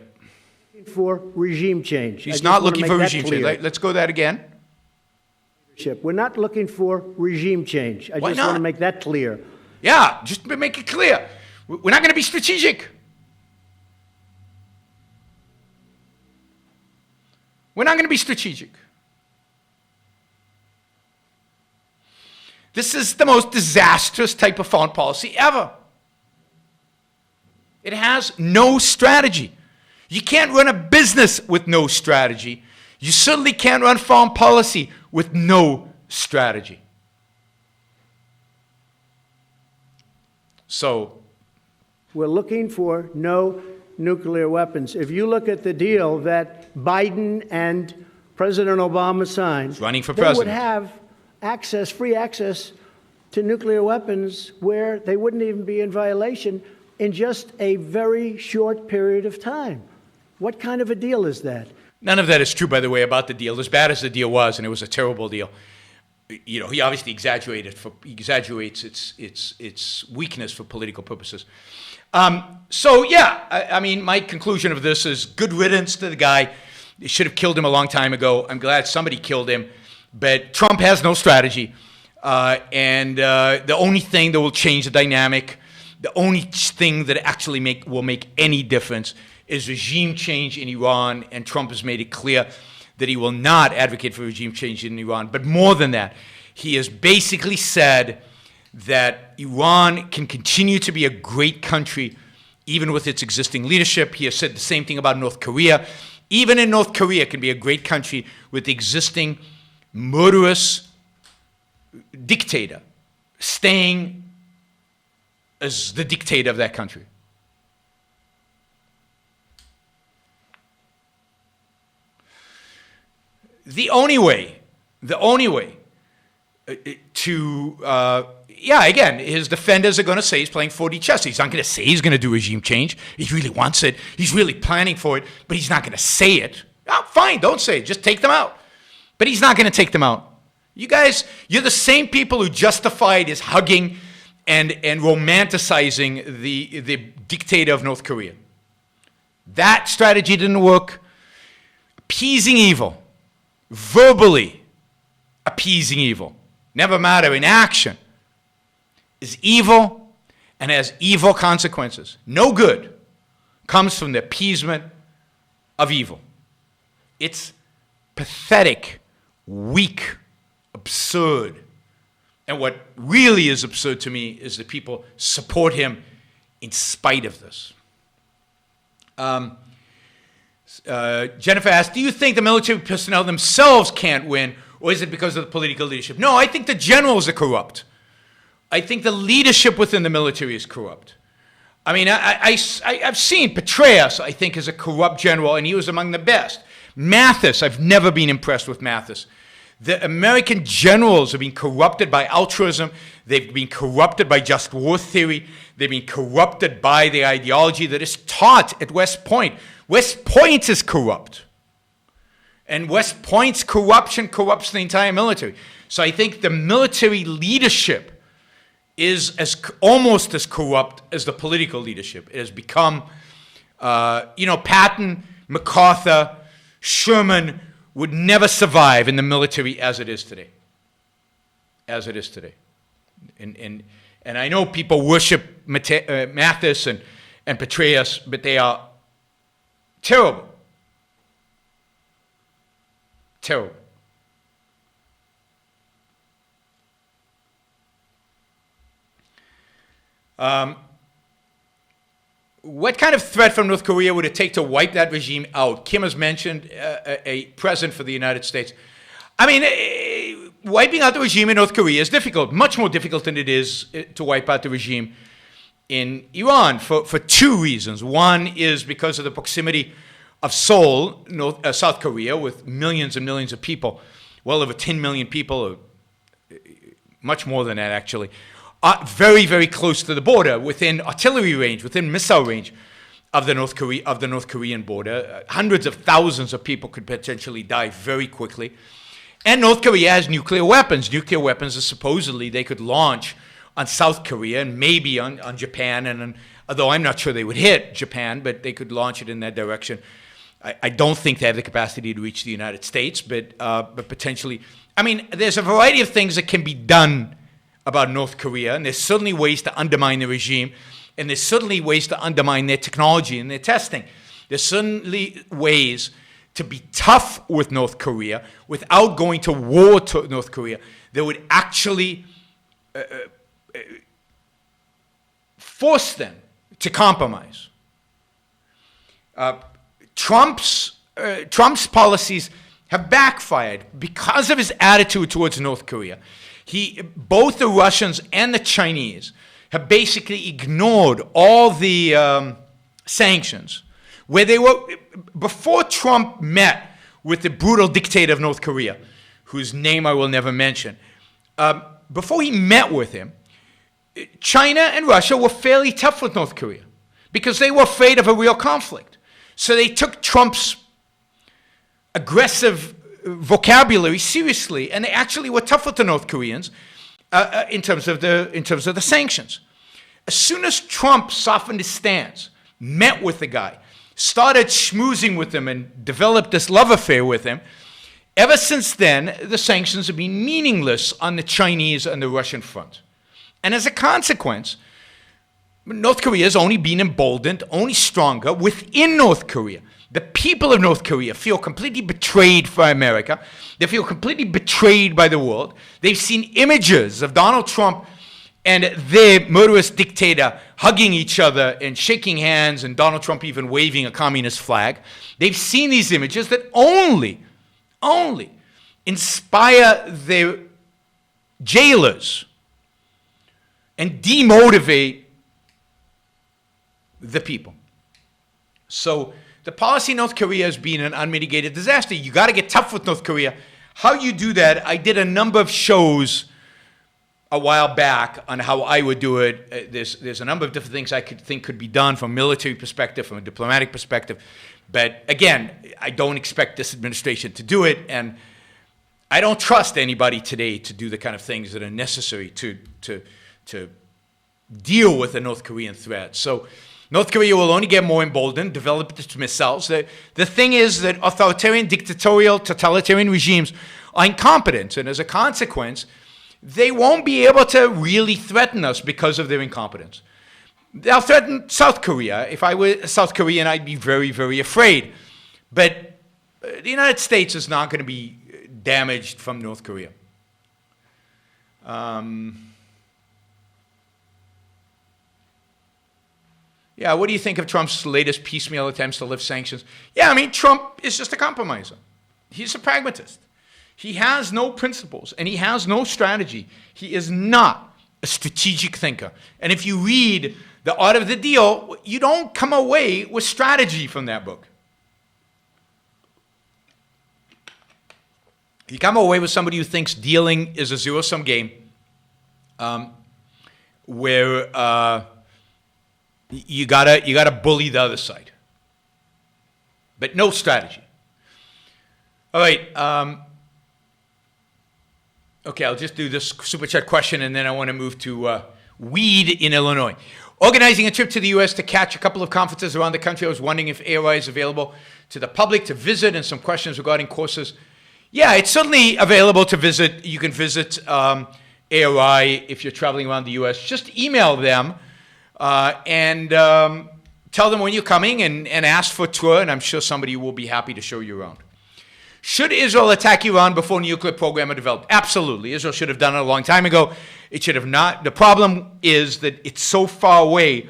Speaker 3: For regime change.
Speaker 2: He's not looking for regime change. Let's go that again.
Speaker 3: We're not looking for regime change. I just want to make that clear.
Speaker 2: Yeah, just to make it clear. We're not going to be strategic. We're not going to be strategic. This is the most disastrous type of foreign policy ever. It has no strategy. You can't run a business with no strategy. You certainly can't run foreign policy with no strategy. So,
Speaker 3: we're looking for no nuclear weapons. If you look at the deal that Biden and President Obama signed,
Speaker 2: running for
Speaker 3: they
Speaker 2: president,
Speaker 3: would have free access to nuclear weapons where they wouldn't even be in violation in just a very short period of time. What kind of a deal is that?
Speaker 2: None of that is true, by the way, about the deal. As bad as the deal was, and it was a terrible deal, he obviously exaggerates its weakness for political purposes. My conclusion of this is good riddance to the guy. They should have killed him a long time ago. I'm glad somebody killed him. But Trump has no strategy. And the only thing that will change the dynamic, the only thing that actually will make any difference is regime change in Iran. And Trump has made it clear that he will not advocate for regime change in Iran. But more than that, he has basically said that Iran can continue to be a great country even with its existing leadership. He has said the same thing about North Korea. Even in North Korea can be a great country with the existing murderous dictator staying as the dictator of that country. The only way again, his defenders are going to say he's playing 4D chess. He's not going to say he's going to do regime change. He really wants it. He's really planning for it, but he's not going to say it. Oh, fine, don't say it. Just take them out. But he's not going to take them out. You guys, you're the same people who justified his hugging and romanticizing the dictator of North Korea. That strategy didn't work. Appeasing evil. Verbally appeasing evil. Never matter in action. Is evil and has evil consequences. No good comes from the appeasement of evil. It's pathetic, weak, absurd. And what really is absurd to me is that people support him in spite of this. Jennifer asked, do you think the military personnel themselves can't win, or is it because of the political leadership? No, I think the generals are corrupt. I think the leadership within the military is corrupt. I mean, I've seen Petraeus, I think, is a corrupt general, and he was among the best. Mathis, I've never been impressed with Mathis. The American generals have been corrupted by altruism. They've been corrupted by just war theory. They've been corrupted by the ideology that is taught at West Point. West Point is corrupt. And West Point's corruption corrupts the entire military. So I think the military leadership is almost as corrupt as the political leadership. It has become, Patton, MacArthur, Sherman would never survive in the military as it is today. As it is today. And I know people worship Mathis and Petraeus, but they are terrible. Terrible. What kind of threat from North Korea would it take to wipe that regime out? Kim has mentioned a president for the United States. I mean, wiping out the regime in North Korea is difficult, much more difficult than it is to wipe out the regime in Iran for two reasons. One is because of the proximity of Seoul, South Korea, with millions and millions of people, well over 10 million people, or much more than that actually, very, very close to the border, within artillery range, within missile range of the North Korean border. Hundreds of thousands of people could potentially die very quickly. And North Korea has nuclear weapons. Nuclear weapons are supposedly they could launch on South Korea and maybe on Japan. And although I'm not sure they would hit Japan, but they could launch it in that direction. I don't think they have the capacity to reach the United States, but potentially. I mean, there's a variety of things that can be done about North Korea, and there's certainly ways to undermine the regime, and there's certainly ways to undermine their technology and their testing. There's certainly ways to be tough with North Korea without going to war to North Korea that would actually force them to compromise. Trump's policies have backfired because of his attitude towards North Korea. Both the Russians and the Chinese have basically ignored all the sanctions. Where they were, before Trump met with the brutal dictator of North Korea, whose name I will never mention, before he met with him, China and Russia were fairly tough with North Korea because they were afraid of a real conflict. So they took Trump's aggressive vocabulary seriously, and they actually were tough with the North Koreans in terms of the sanctions. As soon as Trump softened his stance, met with the guy, started schmoozing with him and developed this love affair with him, ever since then, the sanctions have been meaningless on the Chinese and the Russian front. And as a consequence, North Korea has only been emboldened, only stronger within North Korea. The people of North Korea feel completely betrayed by America. They feel completely betrayed by the world. They've seen images of Donald Trump and their murderous dictator hugging each other and shaking hands, and Donald Trump even waving a communist flag. They've seen these images that only inspire their jailers and demotivate the people. So the policy in North Korea has been an unmitigated disaster. You got to get tough with North Korea. How you do that, I did a number of shows a while back on how I would do it. There's a number of different things I think could be done from a military perspective, from a diplomatic perspective. But again, I don't expect this administration to do it, and I don't trust anybody today to do the kind of things that are necessary to deal with the North Korean threat. So North Korea will only get more emboldened, develop its missiles. The thing is that authoritarian, dictatorial, totalitarian regimes are incompetent, and as a consequence, they won't be able to really threaten us because of their incompetence. They'll threaten South Korea. If I were South Korean, I'd be very, very afraid. But the United States is not going to be damaged from North Korea. Yeah, what do you think of Trump's latest piecemeal attempts to lift sanctions? Yeah, I mean, Trump is just a compromiser. He's a pragmatist. He has no principles, and he has no strategy. He is not a strategic thinker. And if you read The Art of the Deal, you don't come away with strategy from that book. You come away with somebody who thinks dealing is a zero-sum game, where you gotta bully the other side, but no strategy. All right. Okay, I'll just do this super chat question, and then I want to move to weed in Illinois. Organizing a trip to the U.S. to catch a couple of conferences around the country. I was wondering if ARI is available to the public to visit, and some questions regarding courses. Yeah, it's certainly available to visit. You can visit ARI if you're traveling around the U.S. Just email them and tell them when you're coming and ask for a tour, and I'm sure somebody will be happy to show you around. Should Israel attack Iran before a nuclear program are developed? Absolutely. Israel should have done it a long time ago. It should have not. The problem is that it's so far away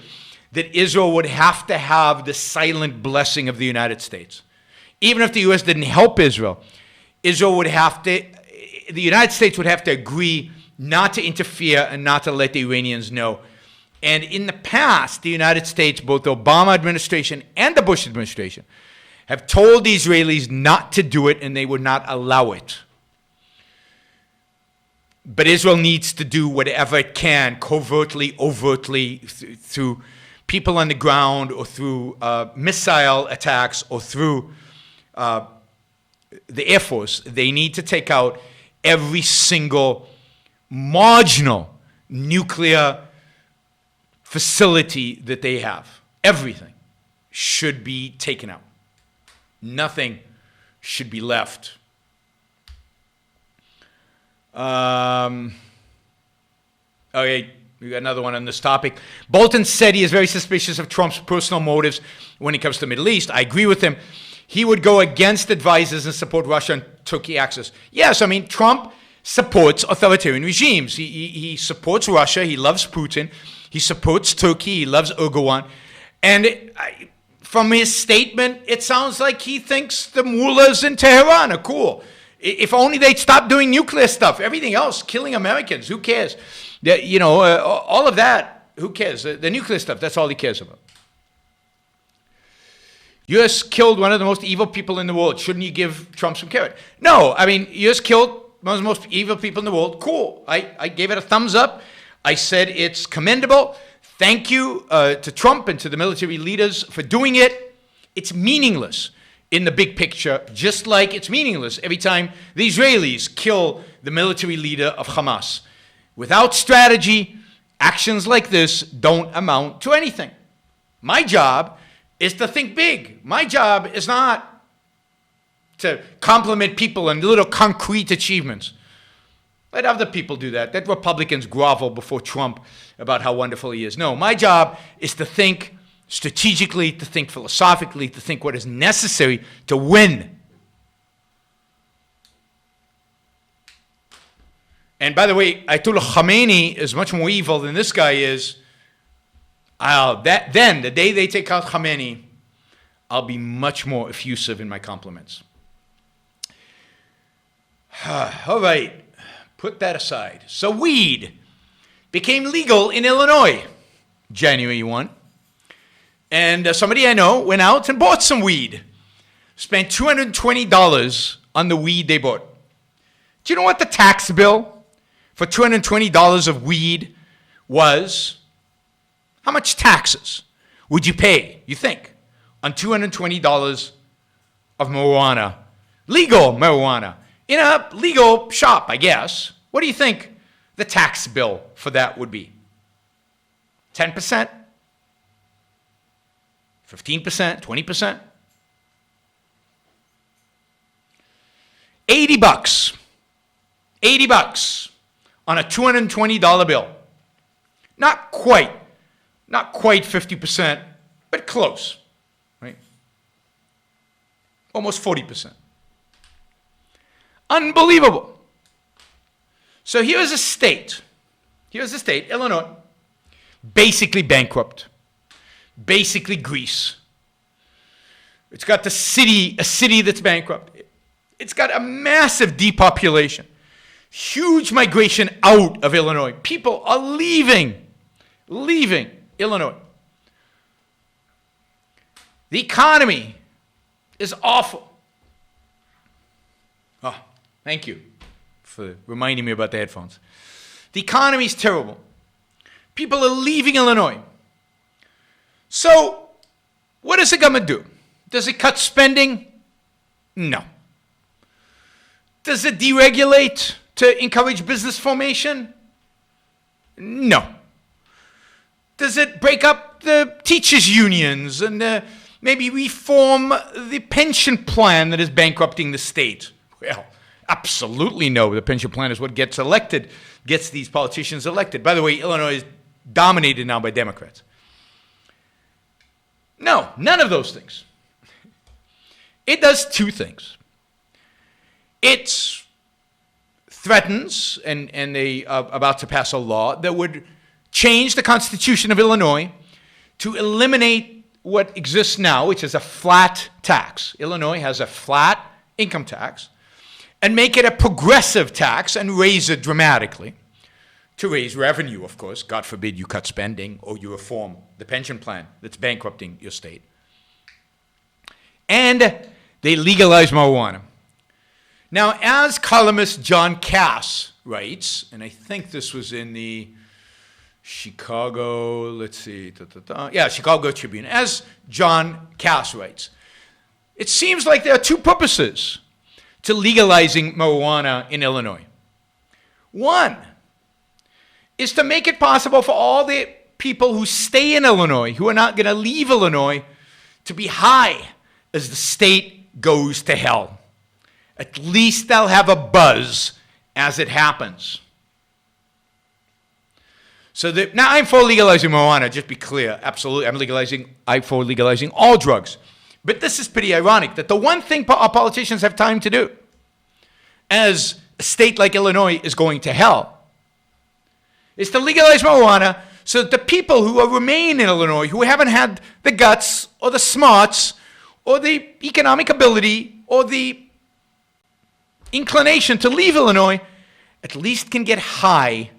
Speaker 2: that Israel would have to have the silent blessing of the United States. Even if the U.S. didn't help Israel, the United States would have to agree not to interfere and not to let the Iranians know. And in the past, the United States, both the Obama administration and the Bush administration, have told the Israelis not to do it, and they would not allow it. But Israel needs to do whatever it can, covertly, overtly, through people on the ground, or through missile attacks, or through the Air Force. They need to take out every single marginal nuclear facility that they have. Everything should be taken out. Nothing should be left. Okay, we got another one on this topic. Bolton said he is very suspicious of Trump's personal motives when it comes to the Middle East. I agree with him. He would go against advisors and support Russia and Turkey access. Yes, I mean, Trump supports authoritarian regimes. He supports Russia. He loves Putin. He supports Turkey. He loves Erdogan. And from his statement, it sounds like he thinks the mullahs in Tehran are cool. If only they'd stop doing nuclear stuff. Everything else, killing Americans, who cares? All of that, who cares? The nuclear stuff, that's all he cares about. U.S. killed one of the most evil people in the world. Shouldn't you give Trump some credit? No, I mean, U.S. killed one of the most evil people in the world. Cool. I gave it a thumbs up. I said it's commendable. Thank you to Trump and to the military leaders for doing it. It's meaningless in the big picture, just like it's meaningless every time the Israelis kill the military leader of Hamas. Without strategy, actions like this don't amount to anything. My job is to think big. My job is not to compliment people on little concrete achievements. Let other people do that. Let Republicans grovel before Trump about how wonderful he is. No, my job is to think strategically, to think philosophically, to think what is necessary to win. And by the way, Ayatollah Khamenei is much more evil than this guy is. Then, the day they take out Khamenei, I'll be much more effusive in my compliments. All right, put that aside. So weed became legal in Illinois, January 1. And somebody I know went out and bought some weed. Spent $220 on the weed they bought. Do you know what the tax bill for $220 of weed was? How much taxes would you pay, you think, on $220 of marijuana, legal marijuana, in a legal shop, I guess? What do you think the tax bill for that would be? 10%? 15%? 20%? $80. $80 on a $220 bill. Not quite 50%, but close, right? Almost 40%. Unbelievable. So here's a state, Illinois, basically bankrupt, basically Greece. It's got a city that's bankrupt. It's got a massive depopulation, huge migration out of Illinois. People are leaving Illinois. The economy is awful. Oh, thank you for reminding me about the headphones. The economy is terrible. People are leaving Illinois. So, what does the government do? Does it cut spending? No. Does it deregulate to encourage business formation? No. Does it break up the teachers' unions and maybe reform the pension plan that is bankrupting the state? Well, absolutely no. The pension plan is what gets these politicians elected. By the way, Illinois is dominated now by Democrats. No, none of those things. It does two things. It threatens, and they are about to pass a law that would change the Constitution of Illinois to eliminate what exists now, which is a flat tax. Illinois has a flat income tax, and make it a progressive tax and raise it dramatically to raise revenue, of course. God forbid you cut spending or you reform the pension plan that's bankrupting your state. And they legalize marijuana. Now, as columnist John Cass writes, and I think this was in the Chicago Tribune, as John Cass writes, it seems like there are two purposes to legalizing marijuana in Illinois. One is to make it possible for all the people who stay in Illinois, who are not going to leave Illinois, to be high as the state goes to hell. At least they'll have a buzz as it happens. Now I'm for legalizing marijuana, just be clear. Absolutely, I'm for legalizing all drugs. But this is pretty ironic that the one thing our politicians have time to do, as a state like Illinois is going to hell, is to legalize marijuana so that the people who remain in Illinois, who haven't had the guts or the smarts or the economic ability or the inclination to leave Illinois, at least can get high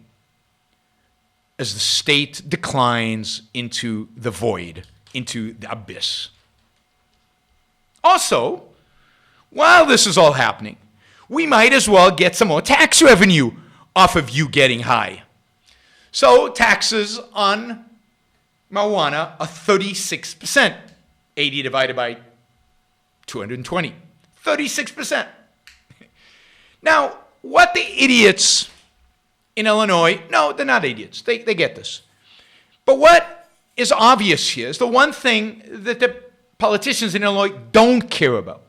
Speaker 2: as the state declines into the void, into the abyss. Also, while this is all happening, we might as well get some more tax revenue off of you getting high. So taxes on marijuana are 36%. 80 divided by 220. 36%. Now, what the idiots in Illinois, no, they're not idiots. They get this. But what is obvious here is the one thing that the politicians in Illinois don't care about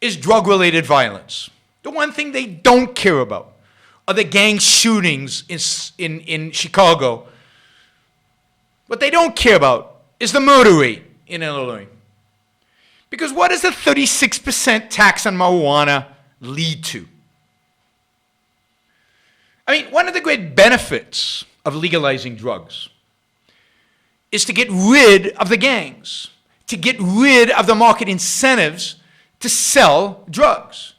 Speaker 2: is drug-related violence. The one thing they don't care about are the gang shootings in Chicago. What they don't care about is the murder rate in Illinois. Because what does a 36% tax on marijuana lead to? I mean, one of the great benefits of legalizing drugs is to get rid of the gangs, to get rid of the market incentives to sell drugs,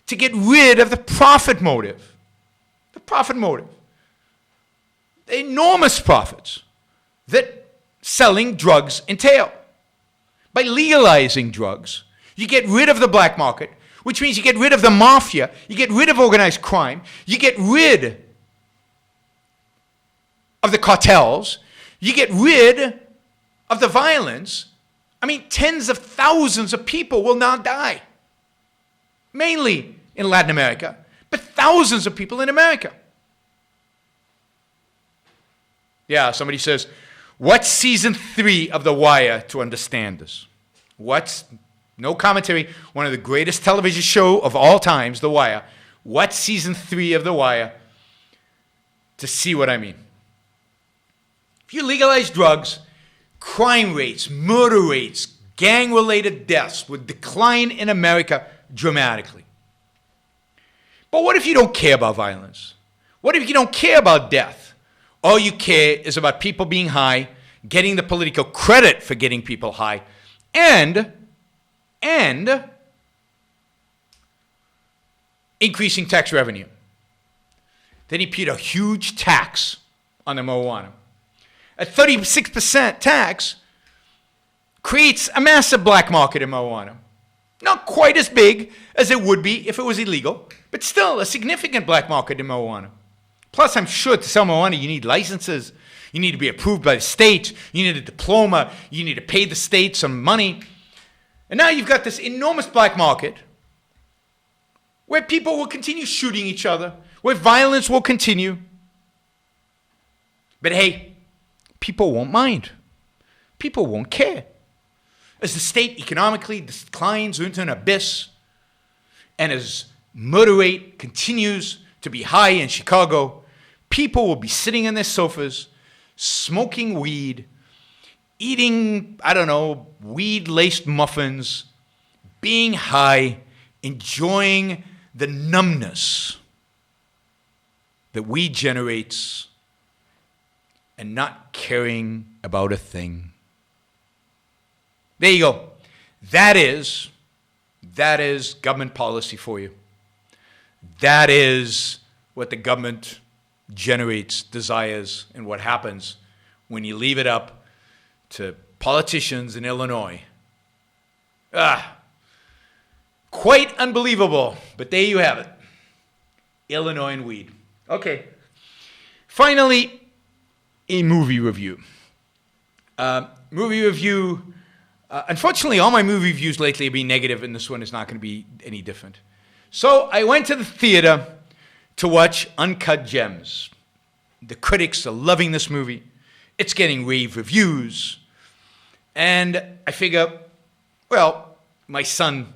Speaker 2: to get rid of the profit motive. The profit motive. The enormous profits that selling drugs entail. By legalizing drugs, you get rid of the black market, which means you get rid of the mafia, you get rid of organized crime, you get rid of the cartels, you get rid of the violence. I mean, tens of thousands of people will not die. Mainly in Latin America, but thousands of people in America. Yeah, somebody says, what's season 3 of The Wire to understand this? What's, no commentary, one of the greatest television show of all times, The Wire. What's season 3 of The Wire to see what I mean? If you legalize drugs, crime rates, murder rates, gang-related deaths would decline in America dramatically. But what if you don't care about violence? What if you don't care about death? All you care is about people being high, getting the political credit for getting people high, and increasing tax revenue. Then he put a huge tax on the marijuana. A 36% tax creates a massive black market in marijuana. Not quite as big as it would be if it was illegal, but still a significant black market in marijuana. Plus, I'm sure to sell marijuana, you need licenses. You need to be approved by the state. You need a diploma. You need to pay the state some money. And now you've got this enormous black market where people will continue shooting each other, where violence will continue. But hey, people won't mind. People won't care. As the state economically declines into an abyss, and as murder rate continues to be high in Chicago, people will be sitting on their sofas, smoking weed, eating, weed-laced muffins, being high, enjoying the numbness that weed generates, and not caring about a thing. There you go. That is government policy for you. That is what the government generates, desires, and what happens when you leave it up to politicians in Illinois. Quite unbelievable, but there you have it. Illinois and weed. Okay. Finally, a movie review. Unfortunately, all my movie reviews lately have been negative, and this one is not going to be any different. So I went to the theater to watch Uncut Gems. The critics are loving this movie. It's getting rave reviews. And I figure, well, my son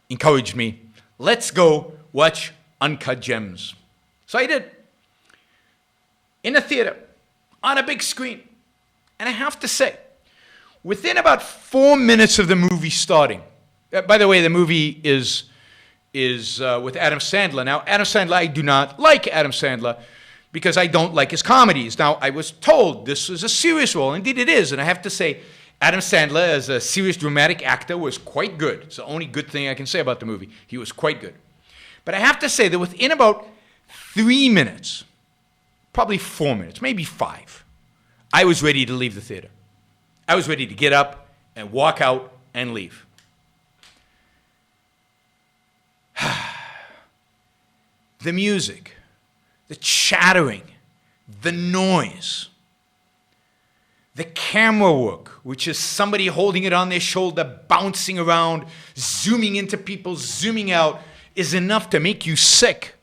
Speaker 2: encouraged me, let's go watch Uncut Gems. So I did. In a theater, on a big screen. And I have to say, within about 4 minutes of the movie starting, by the way, the movie is with Adam Sandler. Now, Adam Sandler, I do not like Adam Sandler because I don't like his comedies. Now, I was told this was a serious role. Indeed, it is. And I have to say, Adam Sandler, as a serious dramatic actor, was quite good. It's the only good thing I can say about the movie. He was quite good. But I have to say that within about 3 minutes, probably 4 minutes, maybe 5, I was ready to leave the theater. I was ready to get up and walk out and leave. The music, the chattering, the noise, the camera work, which is somebody holding it on their shoulder, bouncing around, zooming into people, zooming out, is enough to make you sick.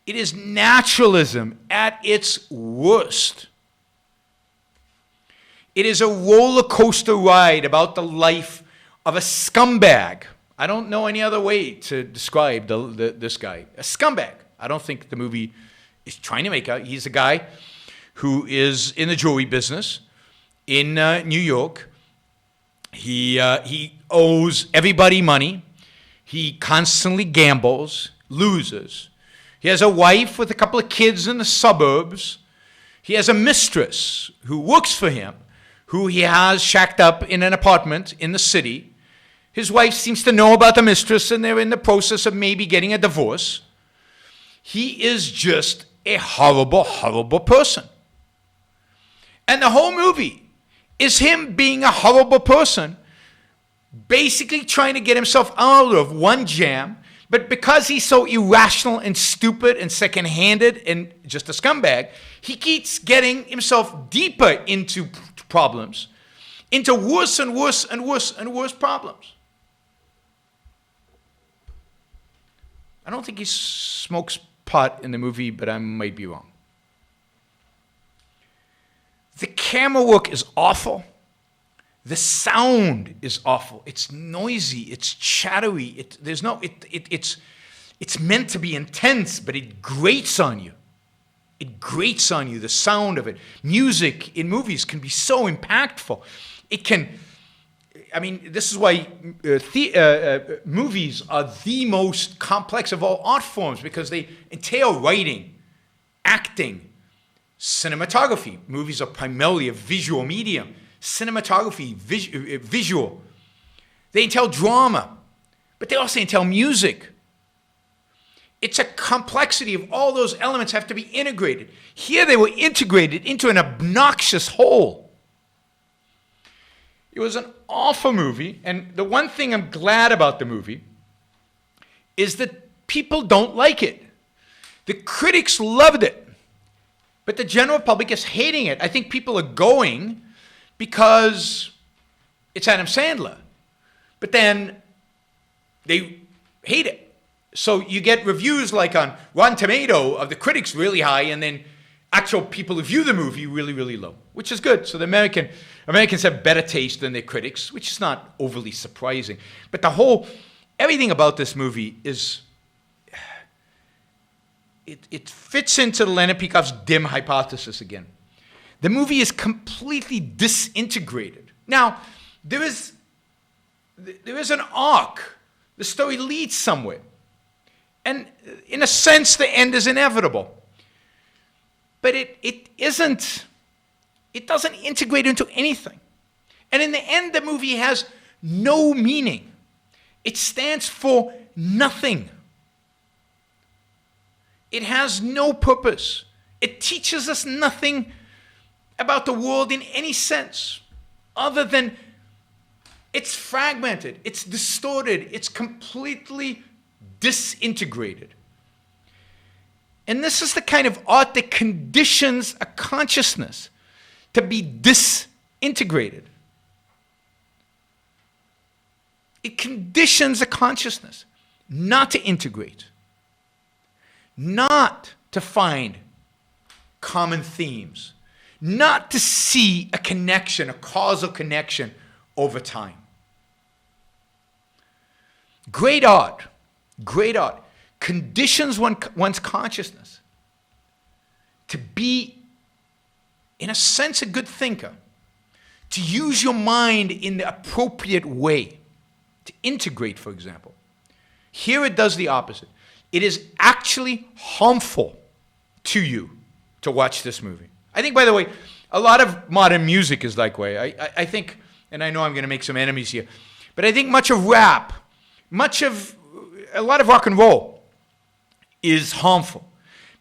Speaker 2: It is naturalism at its worst. It is a roller coaster ride about the life of a scumbag. I don't know any other way to describe this guy. A scumbag. I don't think the movie is trying to make out. He's a guy who is in the jewelry business in New York. He owes everybody money. He constantly gambles, loses. He has a wife with a couple of kids in the suburbs. He has a mistress who works for him, who he has shacked up in an apartment in the city. His wife seems to know about the mistress, and they're in the process of maybe getting a divorce. He is just a horrible, horrible person. And the whole movie is him being a horrible person, basically trying to get himself out of one jam, but because he's so irrational and stupid and second-handed and just a scumbag, he keeps getting himself deeper into problems, into worse and worse and worse and worse problems. I don't think he smokes pot in the movie, but I might be wrong. The camera work is awful. The sound is awful. It's noisy. It's chattery. It's meant to be intense, but it grates on you. It grates on you, the sound of it. Music in movies can be so impactful. This is why movies are the most complex of all art forms, because they entail writing, acting, cinematography. Movies are primarily a visual medium. Cinematography, visual. They entail drama, but they also entail music. It's a complexity of all those elements have to be integrated. Here they were integrated into an obnoxious whole. It was an awful movie, and the one thing I'm glad about the movie is that people don't like it. The critics loved it, but the general public is hating it. I think people are going because it's Adam Sandler, but then they hate it. So you get reviews like on Rotten Tomato of the critics really high, and then actual people who view the movie really, really low, which is good. So the Americans have better taste than their critics, which is not overly surprising. But everything about this movie is, it fits into Leonard Peikoff's dim hypothesis again. The movie is completely disintegrated. Now, there is an arc. The story leads somewhere. And in a sense, the end is inevitable. But it doesn't integrate into anything. And in the end, the movie has no meaning. It stands for nothing. It has no purpose. It teaches us nothing about the world in any sense, other than it's fragmented, it's distorted, it's completely disintegrated. And this is the kind of art that conditions a consciousness to be disintegrated. It conditions a consciousness not to integrate, not to find common themes, not to see a connection, a causal connection over time. Great art conditions one's consciousness to be, in a sense, a good thinker, to use your mind in the appropriate way, to integrate, for example. Here it does the opposite. It is actually harmful to you to watch this movie. I think, by the way, a lot of modern music is like way. I think, and I know I'm going to make some enemies here, but I think much of rap, a lot of rock and roll is harmful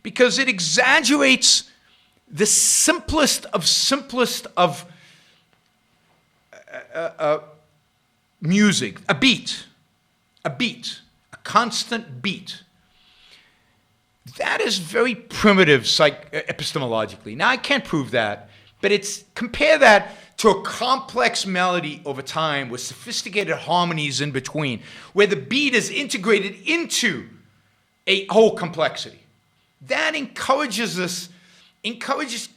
Speaker 2: because it exaggerates the simplest of music, a beat, a constant beat. That is very primitive epistemologically. Now, I can't prove that, but compare that to a complex melody over time with sophisticated harmonies in between, where the beat is integrated into a whole complexity. That encourages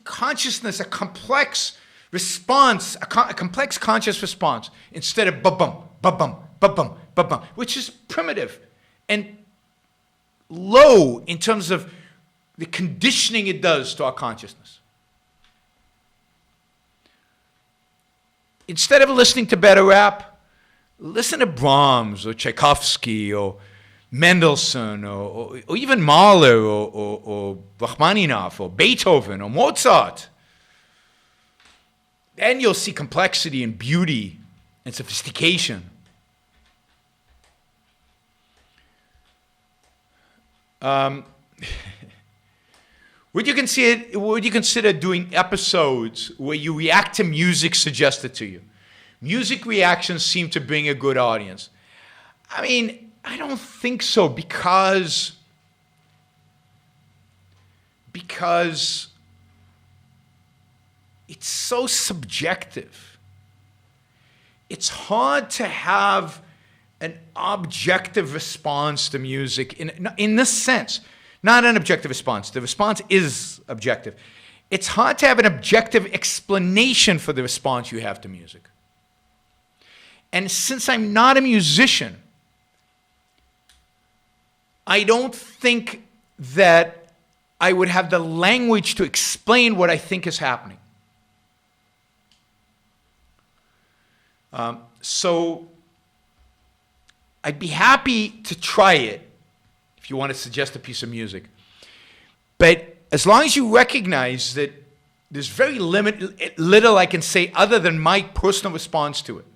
Speaker 2: consciousness, a complex response, a complex conscious response, instead of ba-bum, ba-bum, ba-bum, ba-bum, which is primitive and low in terms of the conditioning it does to our consciousness. Instead of listening to better rap, listen to Brahms or Tchaikovsky or Mendelssohn or even Mahler or Rachmaninoff or Beethoven or Mozart. Then you'll see complexity and beauty and sophistication. Would you consider doing episodes where you react to music suggested to you? Music reactions seem to bring a good audience. I mean, I don't think so because it's so subjective. It's hard to have an objective response to music in this sense. Not an objective response. The response is objective. It's hard to have an objective explanation for the response you have to music. And since I'm not a musician, I don't think that I would have the language to explain what I think is happening. So I'd be happy to try it if you want to suggest a piece of music. But as long as you recognize that there's very little I can say other than my personal response to it.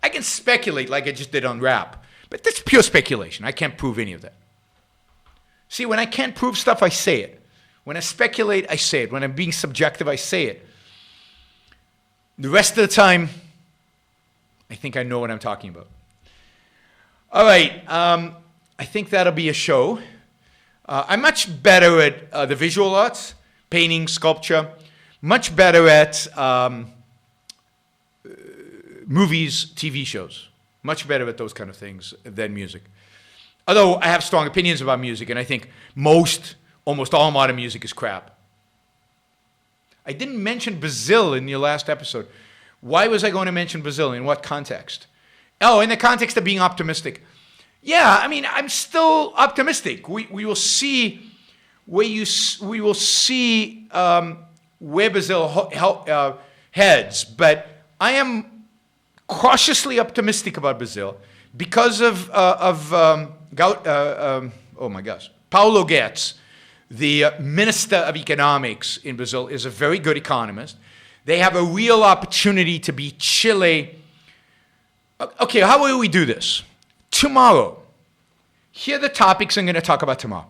Speaker 2: I can speculate like I just did on rap, but that's pure speculation. I can't prove any of that. See, when I can't prove stuff, I say it. When I speculate, I say it. When I'm being subjective, I say it. The rest of the time, I think I know what I'm talking about. All right, I think that'll be a show. I'm much better at the visual arts, painting, sculpture, much better at movies, TV shows, much better at those kind of things than music. Although I have strong opinions about music, and I think almost all modern music is crap. I didn't mention Brazil in your last episode. Why was I going to mention Brazil? In what context? Oh, in the context of being optimistic. Yeah, I mean, I'm still optimistic. We will see where Brazil heads, but I am cautiously optimistic about Brazil because of Paulo Guedes, the Minister of Economics in Brazil, is a very good economist. They have a real opportunity to be Chile. Okay, how will we do this? Tomorrow. Here are the topics I'm going to talk about tomorrow.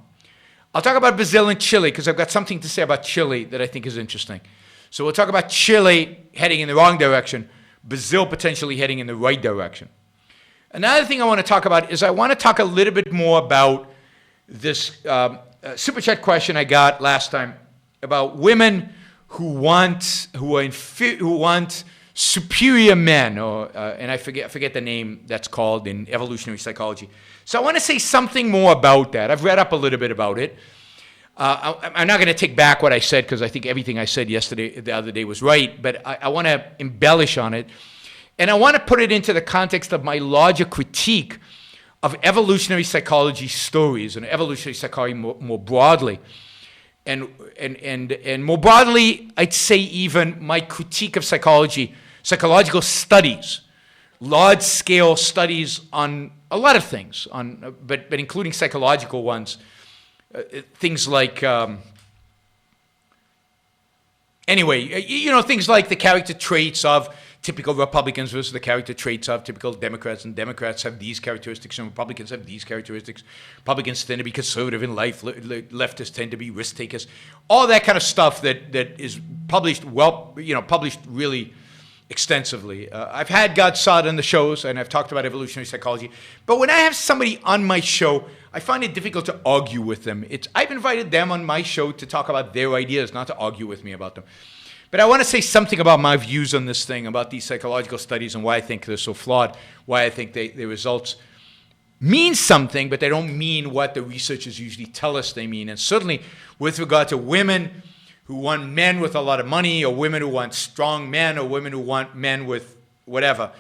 Speaker 2: I'll talk about Brazil and Chile because I've got something to say about Chile that I think is interesting. So we'll talk about Chile heading in the wrong direction, Brazil potentially heading in the right direction. Another thing I want to talk about is I want to talk a little bit more about this super chat question I got last time about women who want superior men, and I forget the name that's called in evolutionary psychology. So I want to say something more about that. I've read up a little bit about it. I'm not going to take back what I said because I think everything I said the other day was right, but I want to embellish on it. And I want to put it into the context of my larger critique of evolutionary psychology stories and evolutionary psychology more broadly. And more broadly, I'd say even my critique of psychological studies, large-scale studies on a lot of things, but including psychological ones, things like, things like the character traits of typical Republicans versus the character traits of typical Democrats, and Democrats have these characteristics and Republicans have these characteristics. Republicans tend to be conservative in life, leftists tend to be risk takers. All that kind of stuff that is published really extensively. I've had God Saad on the shows and I've talked about evolutionary psychology, but when I have somebody on my show, I find it difficult to argue with them. I've invited them on my show to talk about their ideas, not to argue with me about them. But I want to say something about my views on this thing, about these psychological studies and why I think they're so flawed, why I think the results mean something, but they don't mean what the researchers usually tell us they mean. And certainly with regard to women who want men with a lot of money, or women who want strong men, or women who want men with whatever.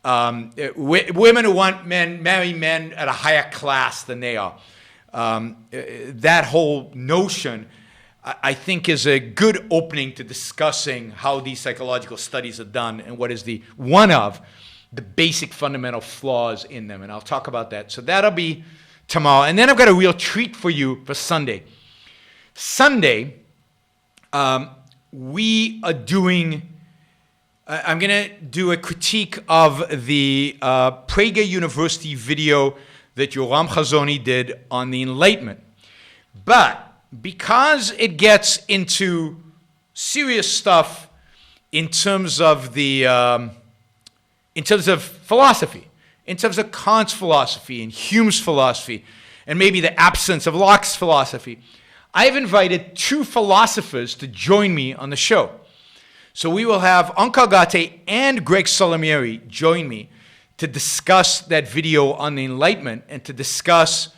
Speaker 2: Women who want marry men at a higher class than they are. That whole notion, I think, is a good opening to discussing how these psychological studies are done and what is one of the basic fundamental flaws in them. And I'll talk about that. So that'll be tomorrow. And then I've got a real treat for you for Sunday. Sunday, we are doing... I'm going to do a critique of the Prager University video that Yoram Chazoni did on the Enlightenment. But because it gets into serious stuff in terms of philosophy, in terms of Kant's philosophy and Hume's philosophy, and maybe the absence of Locke's philosophy, I've invited two philosophers to join me on the show. So we will have Uncut and Greg Soleimani join me to discuss that video on the Enlightenment and to discuss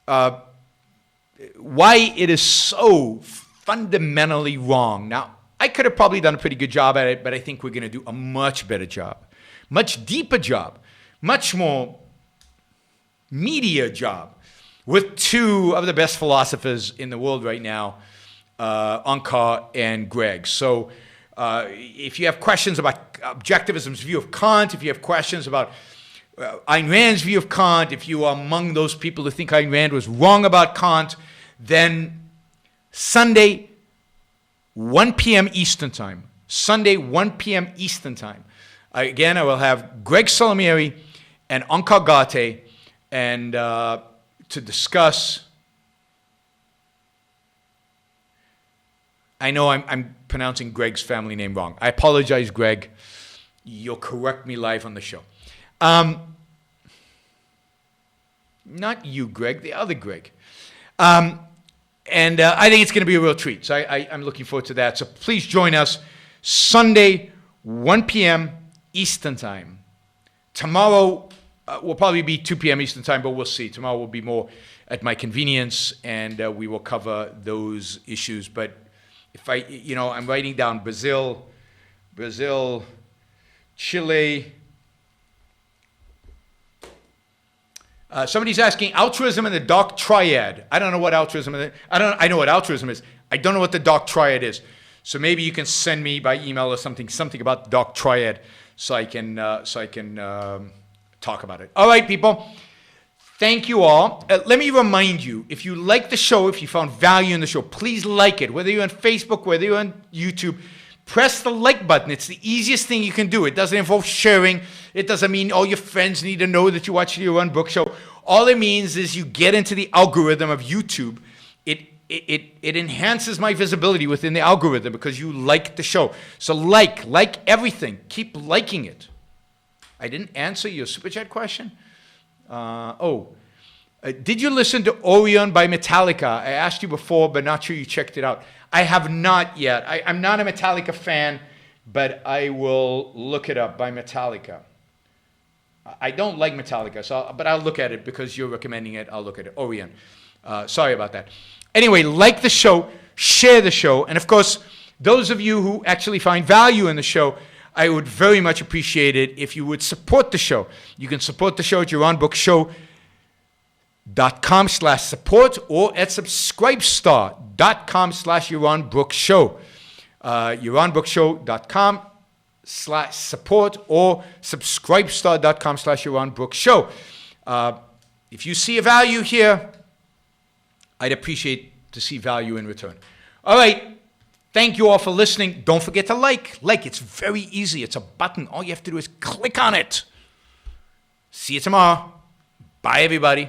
Speaker 2: why it is so fundamentally wrong. Now, I could have probably done a pretty good job at it, but I think we're going to do a much better job, much deeper job, much more media job with two of the best philosophers in the world right now, Uncut and Greg. So if you have questions about objectivism's view of Kant, if you have questions about Ayn Rand's view of Kant, if you are among those people who think Ayn Rand was wrong about Kant, then Sunday, 1 p.m. Eastern Time. Sunday, 1 p.m. Eastern Time. Again, I will have Greg Soleimani and Uncut and to discuss... I know I'm pronouncing Greg's family name wrong. I apologize, Greg. You'll correct me live on the show. Not you, Greg, the other Greg. And I think it's going to be a real treat. So I'm looking forward to that. So please join us Sunday, 1 p.m. Eastern Time. Tomorrow will probably be 2 p.m. Eastern Time, but we'll see. Tomorrow will be more at my convenience, and we will cover those issues. But if I'm writing down Brazil, Chile. Somebody's asking altruism and the dark triad. I don't know what altruism is. I know what altruism is. I don't know what the dark triad is. So maybe you can send me by email or something about the dark triad, so I can talk about it. All right, people. Thank you all. Let me remind you, if you like the show, if you found value in the show, please like it. Whether you're on Facebook, whether you're on YouTube, press the like button. It's the easiest thing you can do. It doesn't involve sharing. It doesn't mean all your friends need to know that you watch the Yaron Brook show. All it means is you get into the algorithm of YouTube. It enhances my visibility within the algorithm because you like the show. So like everything. Keep liking it. I didn't answer your Super Chat question. Did you listen to Orion by Metallica? I asked you before, but not sure you checked it out. I have not yet. I'm not a Metallica fan, but I will look it up by Metallica. I don't like Metallica, but I'll look at it because you're recommending it. I'll look at it. Orion. Sorry about that. Anyway, like the show, share the show, and of course, those of you who actually find value in the show, I would very much appreciate it if you would support the show. You can support the show at YaronBrookShow.com/support or at subscribestar.com/YaronBrookShow. YaronBrookShow.com/support or subscribestar.com/YaronBrookShow. If you see a value here, I'd appreciate to see value in return. All right. Thank you all for listening. Don't forget to like. It's very easy. It's a button. All you have to do is click on it. See you tomorrow. Bye, everybody.